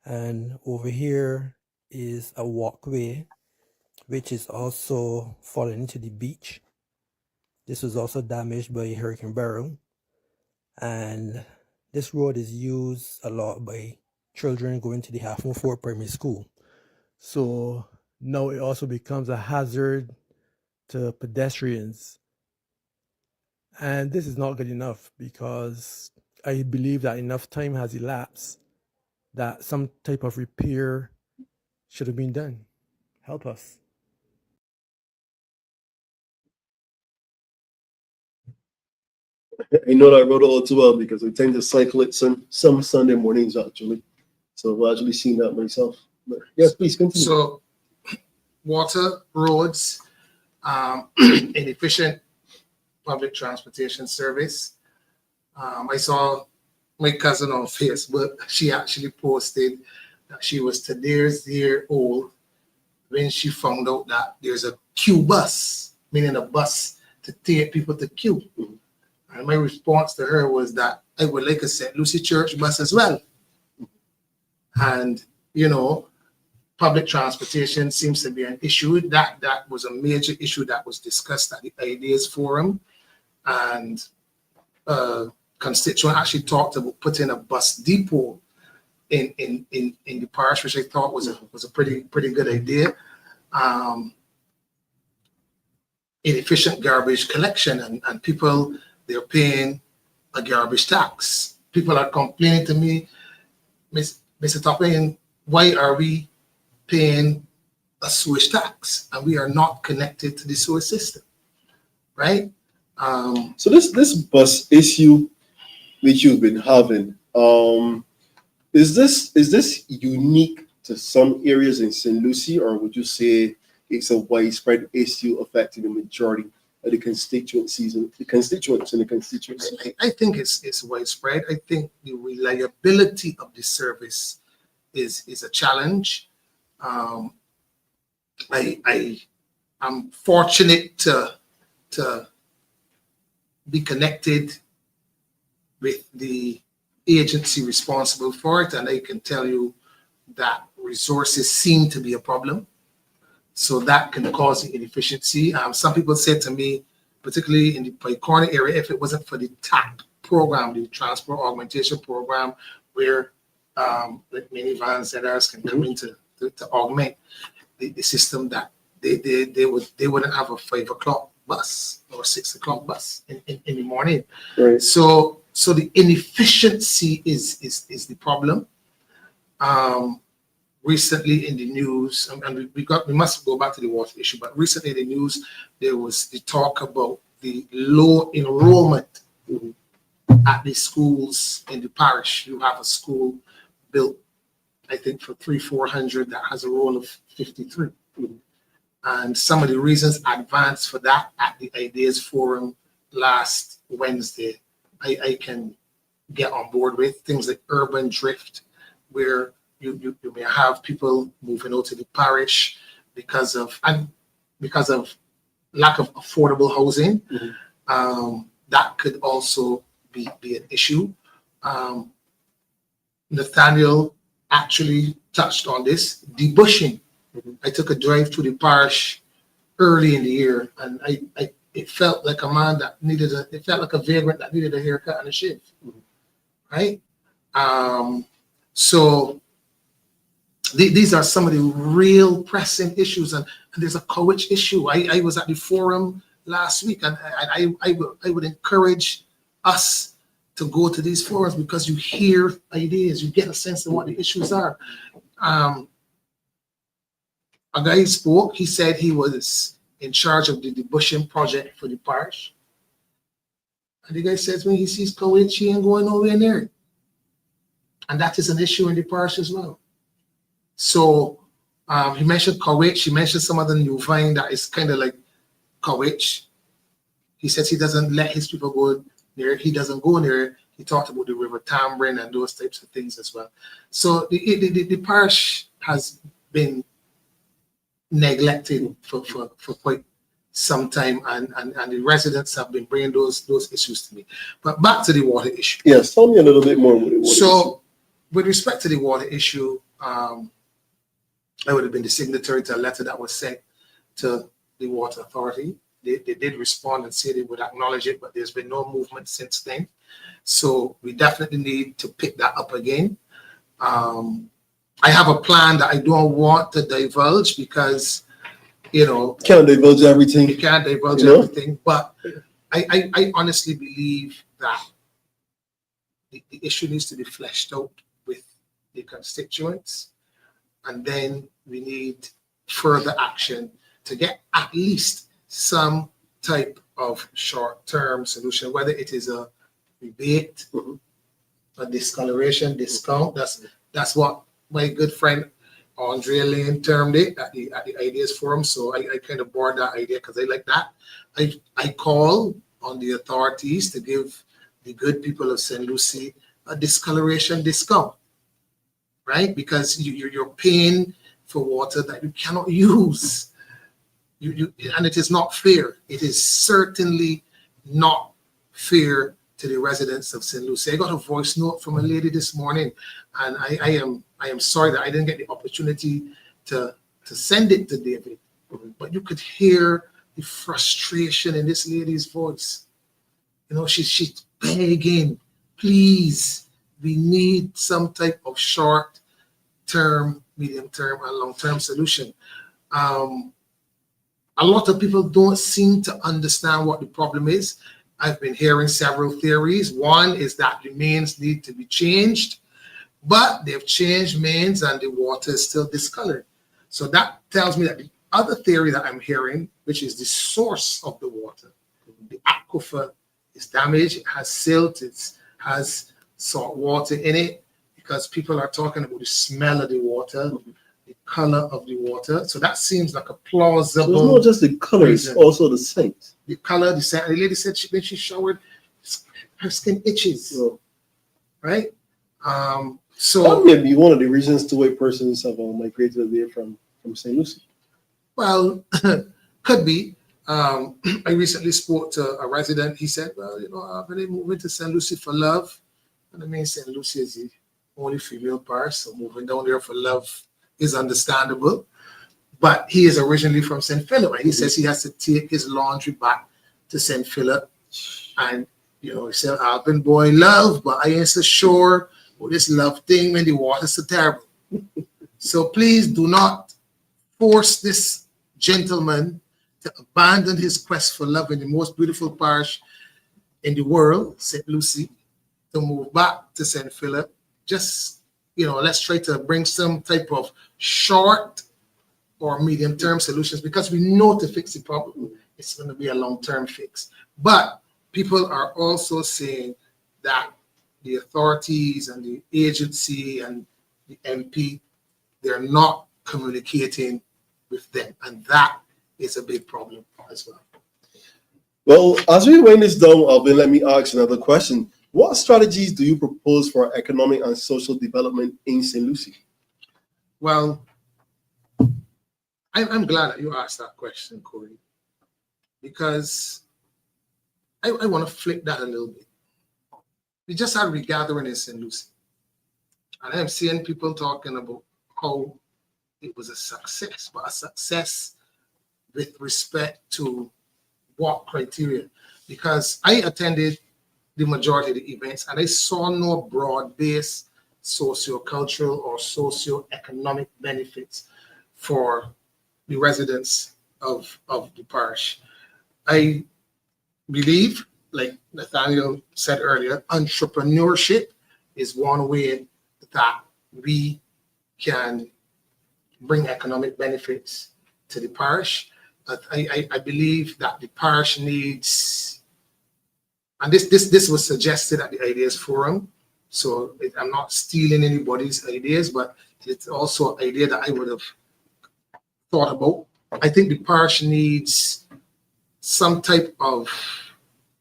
And over here is a walkway, which is also falling into the beach. This was also damaged by Hurricane Beryl. And this road is used a lot by children going to the Half Moon Fort Primary School. So now it also becomes a hazard to pedestrians. And this is not good enough, because I believe that enough time has elapsed that some type of repair should have been done. Help us. I know that road all too well because I tend to cycle it some Sunday mornings actually. So I've actually seen that myself. But yes, please continue. So, water, roads, inefficient public transportation service. I saw my cousin on Facebook. She actually posted that she was today's year old when she found out that there's a queue bus, meaning a bus to take people to queue. And my response to her was that I would like a St. Lucie Church bus as well. And, you know, public transportation seems to be an issue. That was a major issue that was discussed at the Ideas Forum. And constituent actually talked about putting a bus depot in the parish, which I thought was a pretty good idea. Inefficient garbage collection, and people, they're paying a garbage tax. People are complaining to me, Mr. Toppin, why are we paying a sewage tax and we are not connected to the sewer system, right? So this bus issue which you've been having, is this unique to some areas in St. Lucie, or would you say it's a widespread issue affecting the majority of the constituents in the constituency? I think it's widespread. I think the reliability of the service is a challenge. I'm fortunate to be connected with the agency responsible for it, and I can tell you that resources seem to be a problem. So that can cause the inefficiency. Some people said to me, particularly in the Pike area, if it wasn't for the TAP program, the Transport Augmentation Program, where like minivans and others can come in to augment the system, that they wouldn't have a 5 o'clock bus or 6 o'clock bus in the morning. Right. So the inefficiency is the problem. Recently in the news, and we must go back to the water issue, but recently in the news, there was the talk about the low enrollment at the schools in the parish. You have a school built, I think, for 300-400 that has a roll of 53. And some of the reasons advanced for that at the Ideas Forum last Wednesday, I can get on board with. Things like urban drift, where you may have people moving out to the parish because of lack of affordable housing. That could also be an issue. Nathaniel actually touched on this, debushing. I took a drive to the parish early in the year, and it felt like a man that it felt like a vagrant that needed a haircut and a shave. right? So these are some of the real pressing issues, and there's a courage issue. I was at the forum last week, and I would encourage us to go to these forums because you hear ideas, you get a sense of what the issues are. A guy spoke, he said he was in charge of the bushing project for the parish. And the guy says when he sees courage, he ain't going nowhere near it. And that is an issue in the parish as well. So he mentioned courage, he mentioned some other new vine that is kind of like courage. He says he doesn't let his people go near it. He doesn't go near it. He talked about the river Tambourine and those types of things as well. So the parish has been neglected for quite some time, and the residents have been bringing those issues to me. But back to the water issue. Yes, tell me a little bit more with the water So with respect to the water issue, I would have been the signatory to a letter that was sent to the Water Authority. They did respond and say they would acknowledge it, but there's been no movement since then. So we definitely need to pick that up again. I have a plan that I don't want to divulge because, you know, Can't divulge everything. you can't divulge You know? everything, but I honestly believe that the issue needs to be fleshed out with the constituents, and then we need further action to get at least some type of short-term solution, whether it is a rebate, a discoloration, discount. That's what my good friend Andre Lane termed it at the Ideas Forum. So I kind of borrowed that idea because I like that. I call on the authorities to give the good people of St. Lucie a discoloration discount, right? Because you're paying for water that you cannot use. And it is not fair. It is certainly not fair to the residents of St. Lucie. I got a voice note from a lady this morning, and I am sorry that I didn't get the opportunity to send it to David, but you could hear the frustration in this lady's voice. You know, she's begging, please, we need some type of short-term, medium-term, and long-term solution. A lot of people don't seem to understand what the problem is. I've been hearing several theories. One is that the mains need to be changed, but they've changed mains and the water is still discolored. So that tells me that the other theory that I'm hearing, which is the source of the water, the aquifer is damaged, it has silt, it has salt water in it, because people are talking about the smell of the water, the color of the water. So that seems like a plausible. It's not just the color, it's reason. also the scent. The color, the scent. The lady said when she showered, her skin itches, right? That So, may be one of the reasons to why persons have migrated away from St. Lucie. well, could be. I recently spoke to a resident. He said, well, you know, I've been moving to St. Lucie for love. And I mean, St. Lucie is the only female parish, so moving down there for love is understandable. But he is originally from St. Philip, and he says he has to take his laundry back to St. Philip. And, you know, he said, Alvin boy love, but I ain't so sure with this love thing when the water's so terrible. So please do not force this gentleman to abandon his quest for love in the most beautiful parish in the world, St. Lucie, to move back to St. Philip. Just, you know, let's try to bring some type of short or medium-term solutions, because we know to fix the problem, it's going to be a long-term fix. But people are also saying that the authorities and the agency and the MP, they're not communicating with them, and that is a big problem as well. Well, as we wind this down, Alvin, let me ask another question. What strategies do you propose for economic and social development in St. Lucie? Well, I'm glad that you asked that question, Courie, because I want to flip that a little bit. We just had a regathering in St. Lucie, and I'm seeing people talking about how it was a success, but a success with respect to what criteria? Because I attended the majority of the events, and I saw no broad-based socio-cultural or socio-economic benefits for the residents of the parish. I believe, like Nathaniel said earlier, entrepreneurship is one way that we can bring economic benefits to the parish. But I believe that the parish needs, and this was suggested at the Ideas Forum, so I'm not stealing anybody's ideas, but it's also an idea that I would have thought about. I think the parish needs some type of,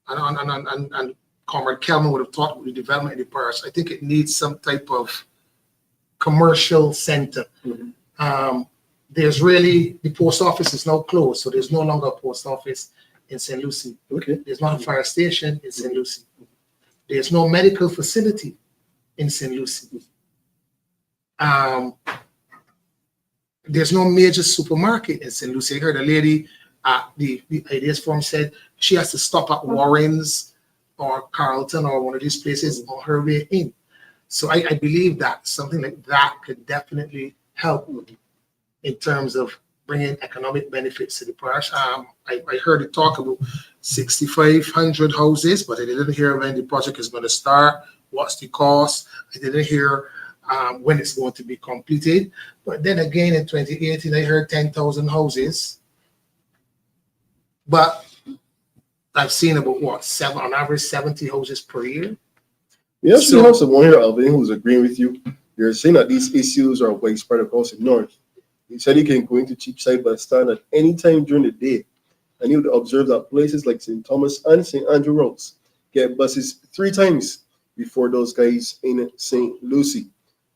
and Comrade Kelman would have talked about the development of the parish. I think it needs some type of commercial center. There's really, the post office is now closed, so there's no longer a post office in St. Lucie. Okay. There's not a fire station in St. Lucie. There's no medical facility in St. Lucie. There's no major supermarket in St. Lucie. I heard a lady at the Ideas Forum said she has to stop at Warren's or Carlton or one of these places on her way in. So I believe that something like that could definitely help in terms of bringing economic benefits to the parish. I heard it talk about 6,500 houses, but I didn't hear when the project is going to start, what's the cost. I didn't hear when it's going to be completed. But then again, in 2018, I heard 10,000 houses. But I've seen about on average 70 houses per year. We actually have someone here, Alvin, who's agreeing with you. You're saying that these issues are widespread across the north. He said he can go into Cheapside by stand at any time during the day, and he would observe that places like St. Thomas and St. Andrew roads get buses 3 times before those guys in St. Lucie.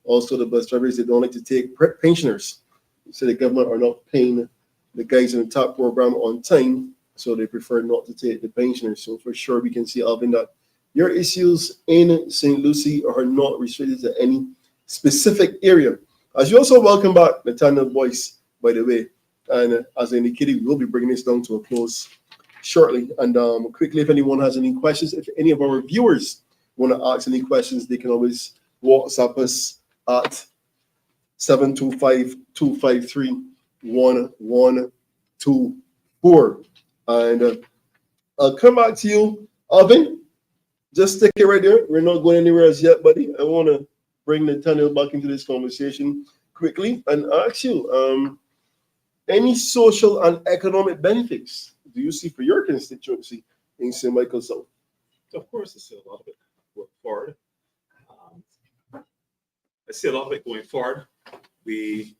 Also, the bus drivers, they don't like to take pensioners. He said the government are not paying the guys in the top program on time, so they prefer not to take the pensioners. So for sure, we can see, Alvin, that your issues in St. Lucie are not restricted to any specific area. As you also welcome back Nathaniel Boyce, by the way, and as I indicated, we'll be bringing this down to a close shortly. And quickly, if anyone has any questions, if any of our viewers want to ask any questions, they can always WhatsApp us at 725-253-1124. And I'll come back to you, Alvin. Just stick it right there. We're not going anywhere as yet, buddy. I want to bring Nathaniel back into this conversation quickly and ask you, any social and economic benefits do you see for your constituency in St. Michael South? Of course, I see a lot of it going forward. I see a lot of it going forward. We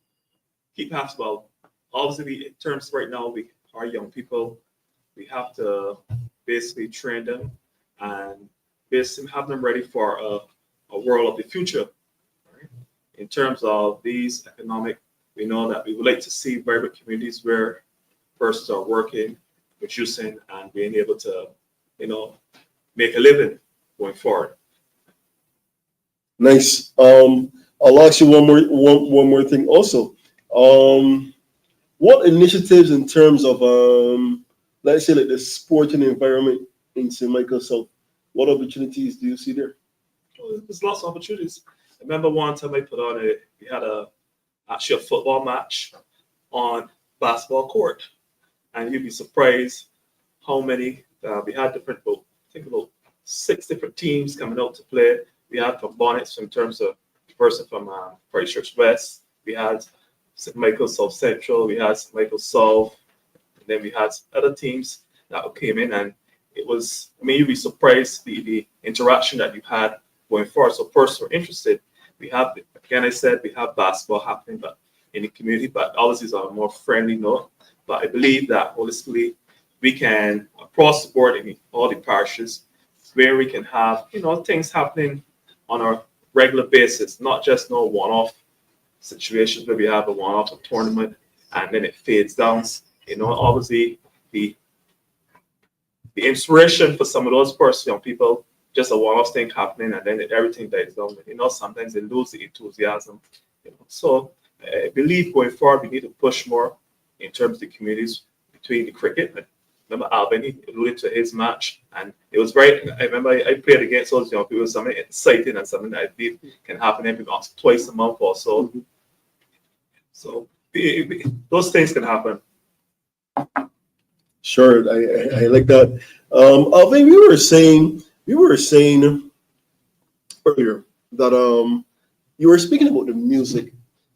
keep asking, well, obviously, in terms right now, our young people, we have to basically train them and basically have them ready for a world of the future. Right? In terms of these economic, we know that we would like to see vibrant communities where persons are working, producing, and being able to, make a living going forward. Nice. I'll ask you one more thing also. What initiatives in terms of let's say like the sporting environment in St. Michael South, what opportunities do you see there? Well, there's lots of opportunities. I remember one time we had actually a football match on basketball court, and you'd be surprised how many we had different, I think about 6 different teams coming out to play. We had from Bonnets in terms of person from Christchurch West. We had St. Michael South Central. We had St. Michael South. And then we had other teams that came in, and it was, you'd be surprised the interaction that you had going forward. So persons are interested. We have, again, I said, we have basketball happening but in the community, but obviously it's on a more friendly note. But I believe that holistically, we can, across the board in all the parishes, where we can have, things happening on a regular basis, not just no one-off situations where we have a one-off tournament and then it fades down. Obviously the inspiration for some of those young people, just a one-off thing happening and then everything dies down. Sometimes they lose the enthusiasm. So I believe going forward, we need to push more in terms of the communities between the cricket. remember Alvin, he alluded to his match, and it was very, I remember I played against those young people, something exciting and something that I believe can happen every month, twice a month or so. So those things can happen. Sure, I like that. Alvin, we were saying earlier that you were speaking about the music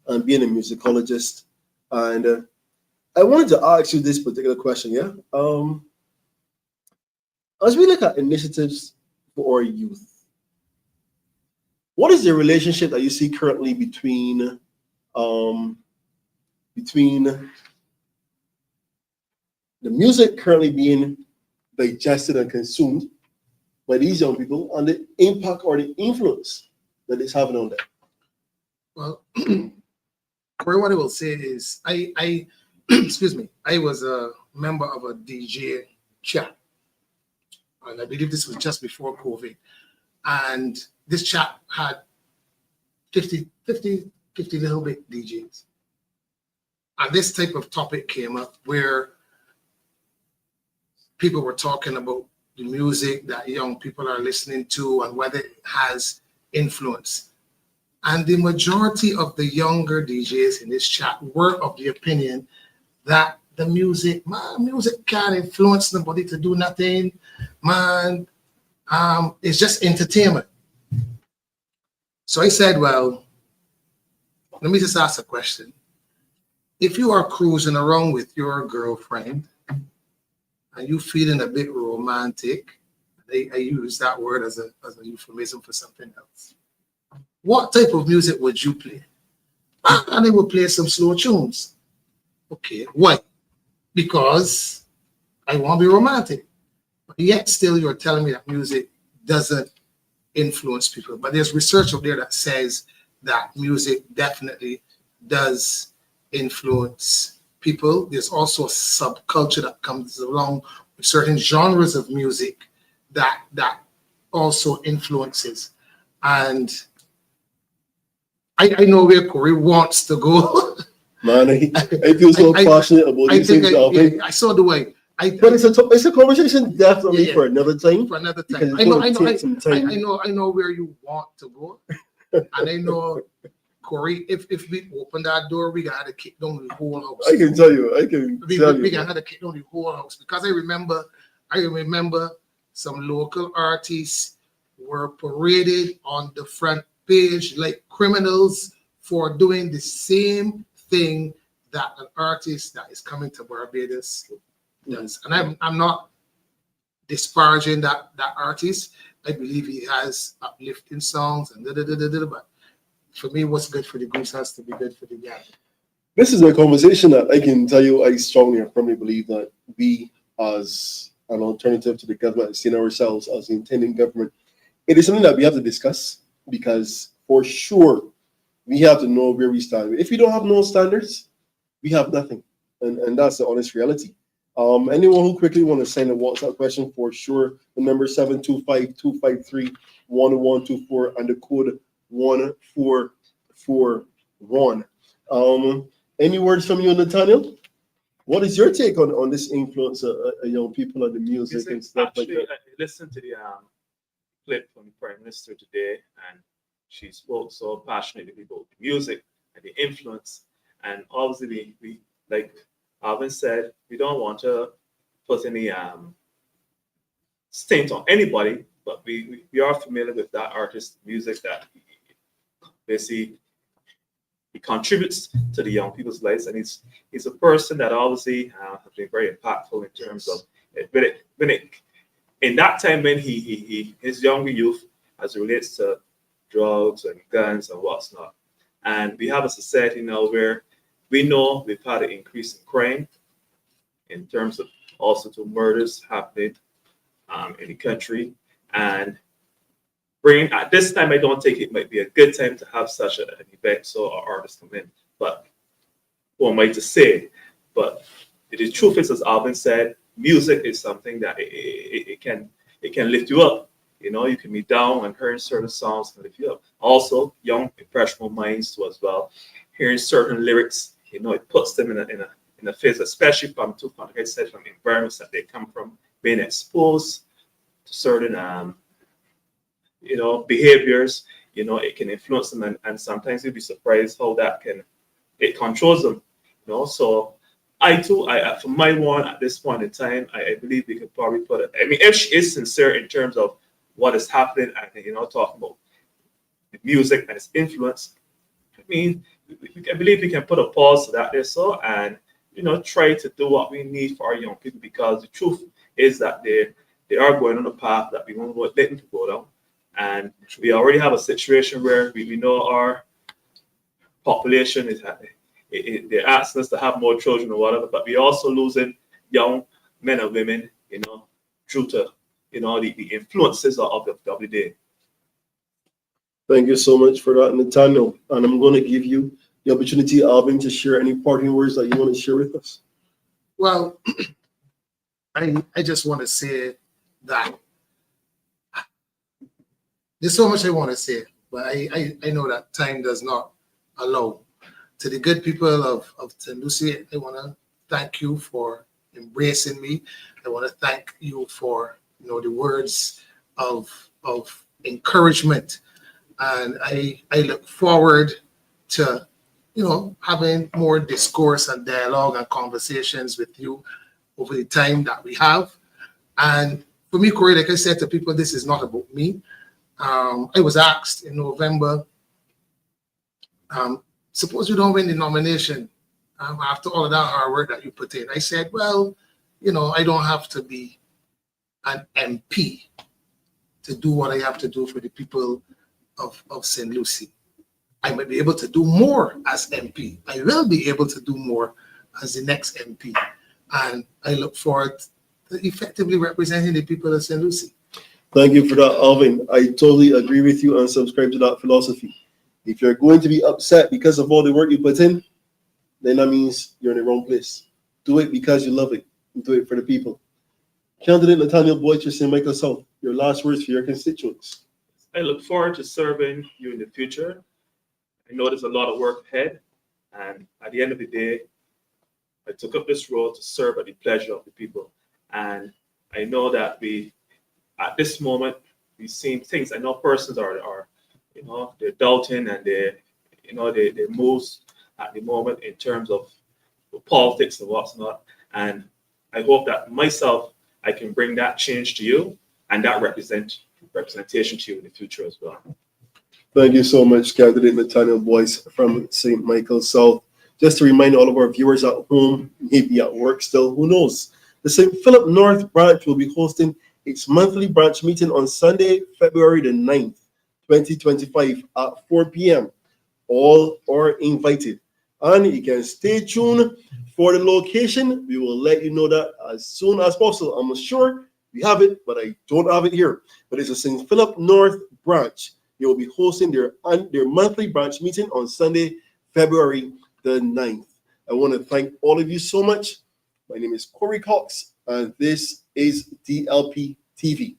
and being a musicologist, and I wanted to ask you this particular question. Yeah, as we look at initiatives for our youth, what is the relationship that you see currently between the music currently being digested and consumed by these young people and the impact or the influence that it's having on them? Well, Corey, what I will say is I excuse me, I was a member of a DJ chat. And I believe this was just before COVID. And this chat had 50 little bit DJs. And this type of topic came up where people were talking about the music that young people are listening to and whether it has influence. And the majority of the younger DJs in this chat were of the opinion that the music can't influence nobody to do nothing. Man, it's just entertainment. So I said, well, let me just ask a question. If you are cruising around with your girlfriend and you feeling a bit romantic, I use that word as a euphemism for something else, what type of music would you play? And they would play some slow tunes. Okay, why? Because I want to be romantic. But yet still you're telling me that music doesn't influence people. But there's research out there that says that music definitely does influence people. There's also a subculture that comes along with certain genres of music that also influences. And I know where Courie wants to go. Man, I feel so passionate about these things. I saw the way. But it's a conversation definitely for another time. For another time. I know where you want to go, and I know, Courie, if we open that door, we gotta kick down the whole house. I can tell you. We gotta kick down the whole house because I remember some local artists were paraded on the front page like criminals for doing the same thing that an artist that is coming to Barbados does. And I'm not disparaging that artist. I believe he has uplifting songs and but for me, what's good for the goose has to be good for the gander. This is a conversation that I can tell you I strongly and firmly believe that we, as an alternative to the government, seeing ourselves as the intending government, it is something that we have to discuss, because for sure we have to know where we stand. If we don't have no standards, we have nothing, and that's the honest reality. Anyone who quickly want to send a WhatsApp question, for sure, the number 725-253-1124 and the code 1441. Any words from you, Nathaniel? What is your take on this influence of young people and the music and stuff like that? I listened to the clip from the Prime Minister today, and she spoke so passionately about the music and the influence. And obviously, we like Alvin said, we don't want to put any stint on anybody, but we are familiar with that artist's music, that basically he contributes to the young people's lives, and he's a person that obviously has been very impactful in terms of in that time when his younger youth, as it relates to drugs and guns and what's not. And we have a society now where we know we've had an increase in crime in terms of also to murders happening in the country. And at this time, I don't think it might be a good time to have such an event so our artists come in. But what am I to say? But the truth is, as Alvin said, music is something that it can lift you up. You know, you can be down and hearing certain songs can lift you up. Also, young impressionable minds too as well. Hearing certain lyrics, you know, it puts them in in the face, especially from like I said, from environments that they come from, being exposed to certain behaviors, it can influence them, and sometimes you'll be surprised how it controls them. So for my one at this point in time, I believe we could probably put it. I mean, if she is sincere in terms of what is happening, and talking about the music and its influence, I mean, I believe we can put a pause to that there, so, and try to do what we need for our young people, because the truth is that they are going on a path that we won't let them to go down, and we already have a situation where we know our population is they're asking us to have more children or whatever, but we're also losing young men and women, due to the influences of the day. Thank you so much for that, Nathaniel. And I'm going to give you the opportunity, Alvin, to share any parting words that you want to share with us. Well, I just want to say that there's so much I want to say, but I know that time does not allow. To the good people of St. Lucie, I want to thank you for embracing me. I want to thank you for the words of encouragement, and I look forward to having more discourse and dialogue and conversations with you over the time that we have. And for me, Courie, like I said to people, this is not about me. I was asked in November, suppose you don't win the nomination after all of that hard work that you put in. I said, well, I don't have to be an MP to do what I have to do for the people of St. Lucie. I might be able to do more as MP. I will be able to do more as the next MP. And I look forward to effectively representing the people of St. Lucie. Thank you for that, Alvin. I totally agree with you and subscribe to that philosophy. If you're going to be upset because of all the work you put in, then that means you're in the wrong place. Do it because you love it. Do it for the people. Candidate Nathaniel Boyce, St. Michael South, your last words for your constituents. I look forward to serving you in the future. I know there's a lot of work ahead, and at the end of the day, I took up this role to serve at the pleasure of the people. And I know that at this moment, we've seen things. I know persons are they're doubting, and they move at the moment in terms of politics and what's not. And I hope that myself, I can bring that change to you and that representation to you in the future as well. Thank you so much, Candidate Nathaniel Boyce from St. Michael South. Just to remind all of our viewers at home, maybe at work still, who knows? The St. Philip North branch will be hosting its monthly branch meeting on Sunday, February the 9th, 2025 at 4 p.m. All are invited. And you can stay tuned for the location. We will let you know that as soon as possible. I'm sure we have it, but I don't have it here. But it's a St. Philip North branch. They will be hosting their monthly branch meeting on Sunday, February the 9th. I want to thank all of you so much. My name is Courie Cox, and this is Dlp TV.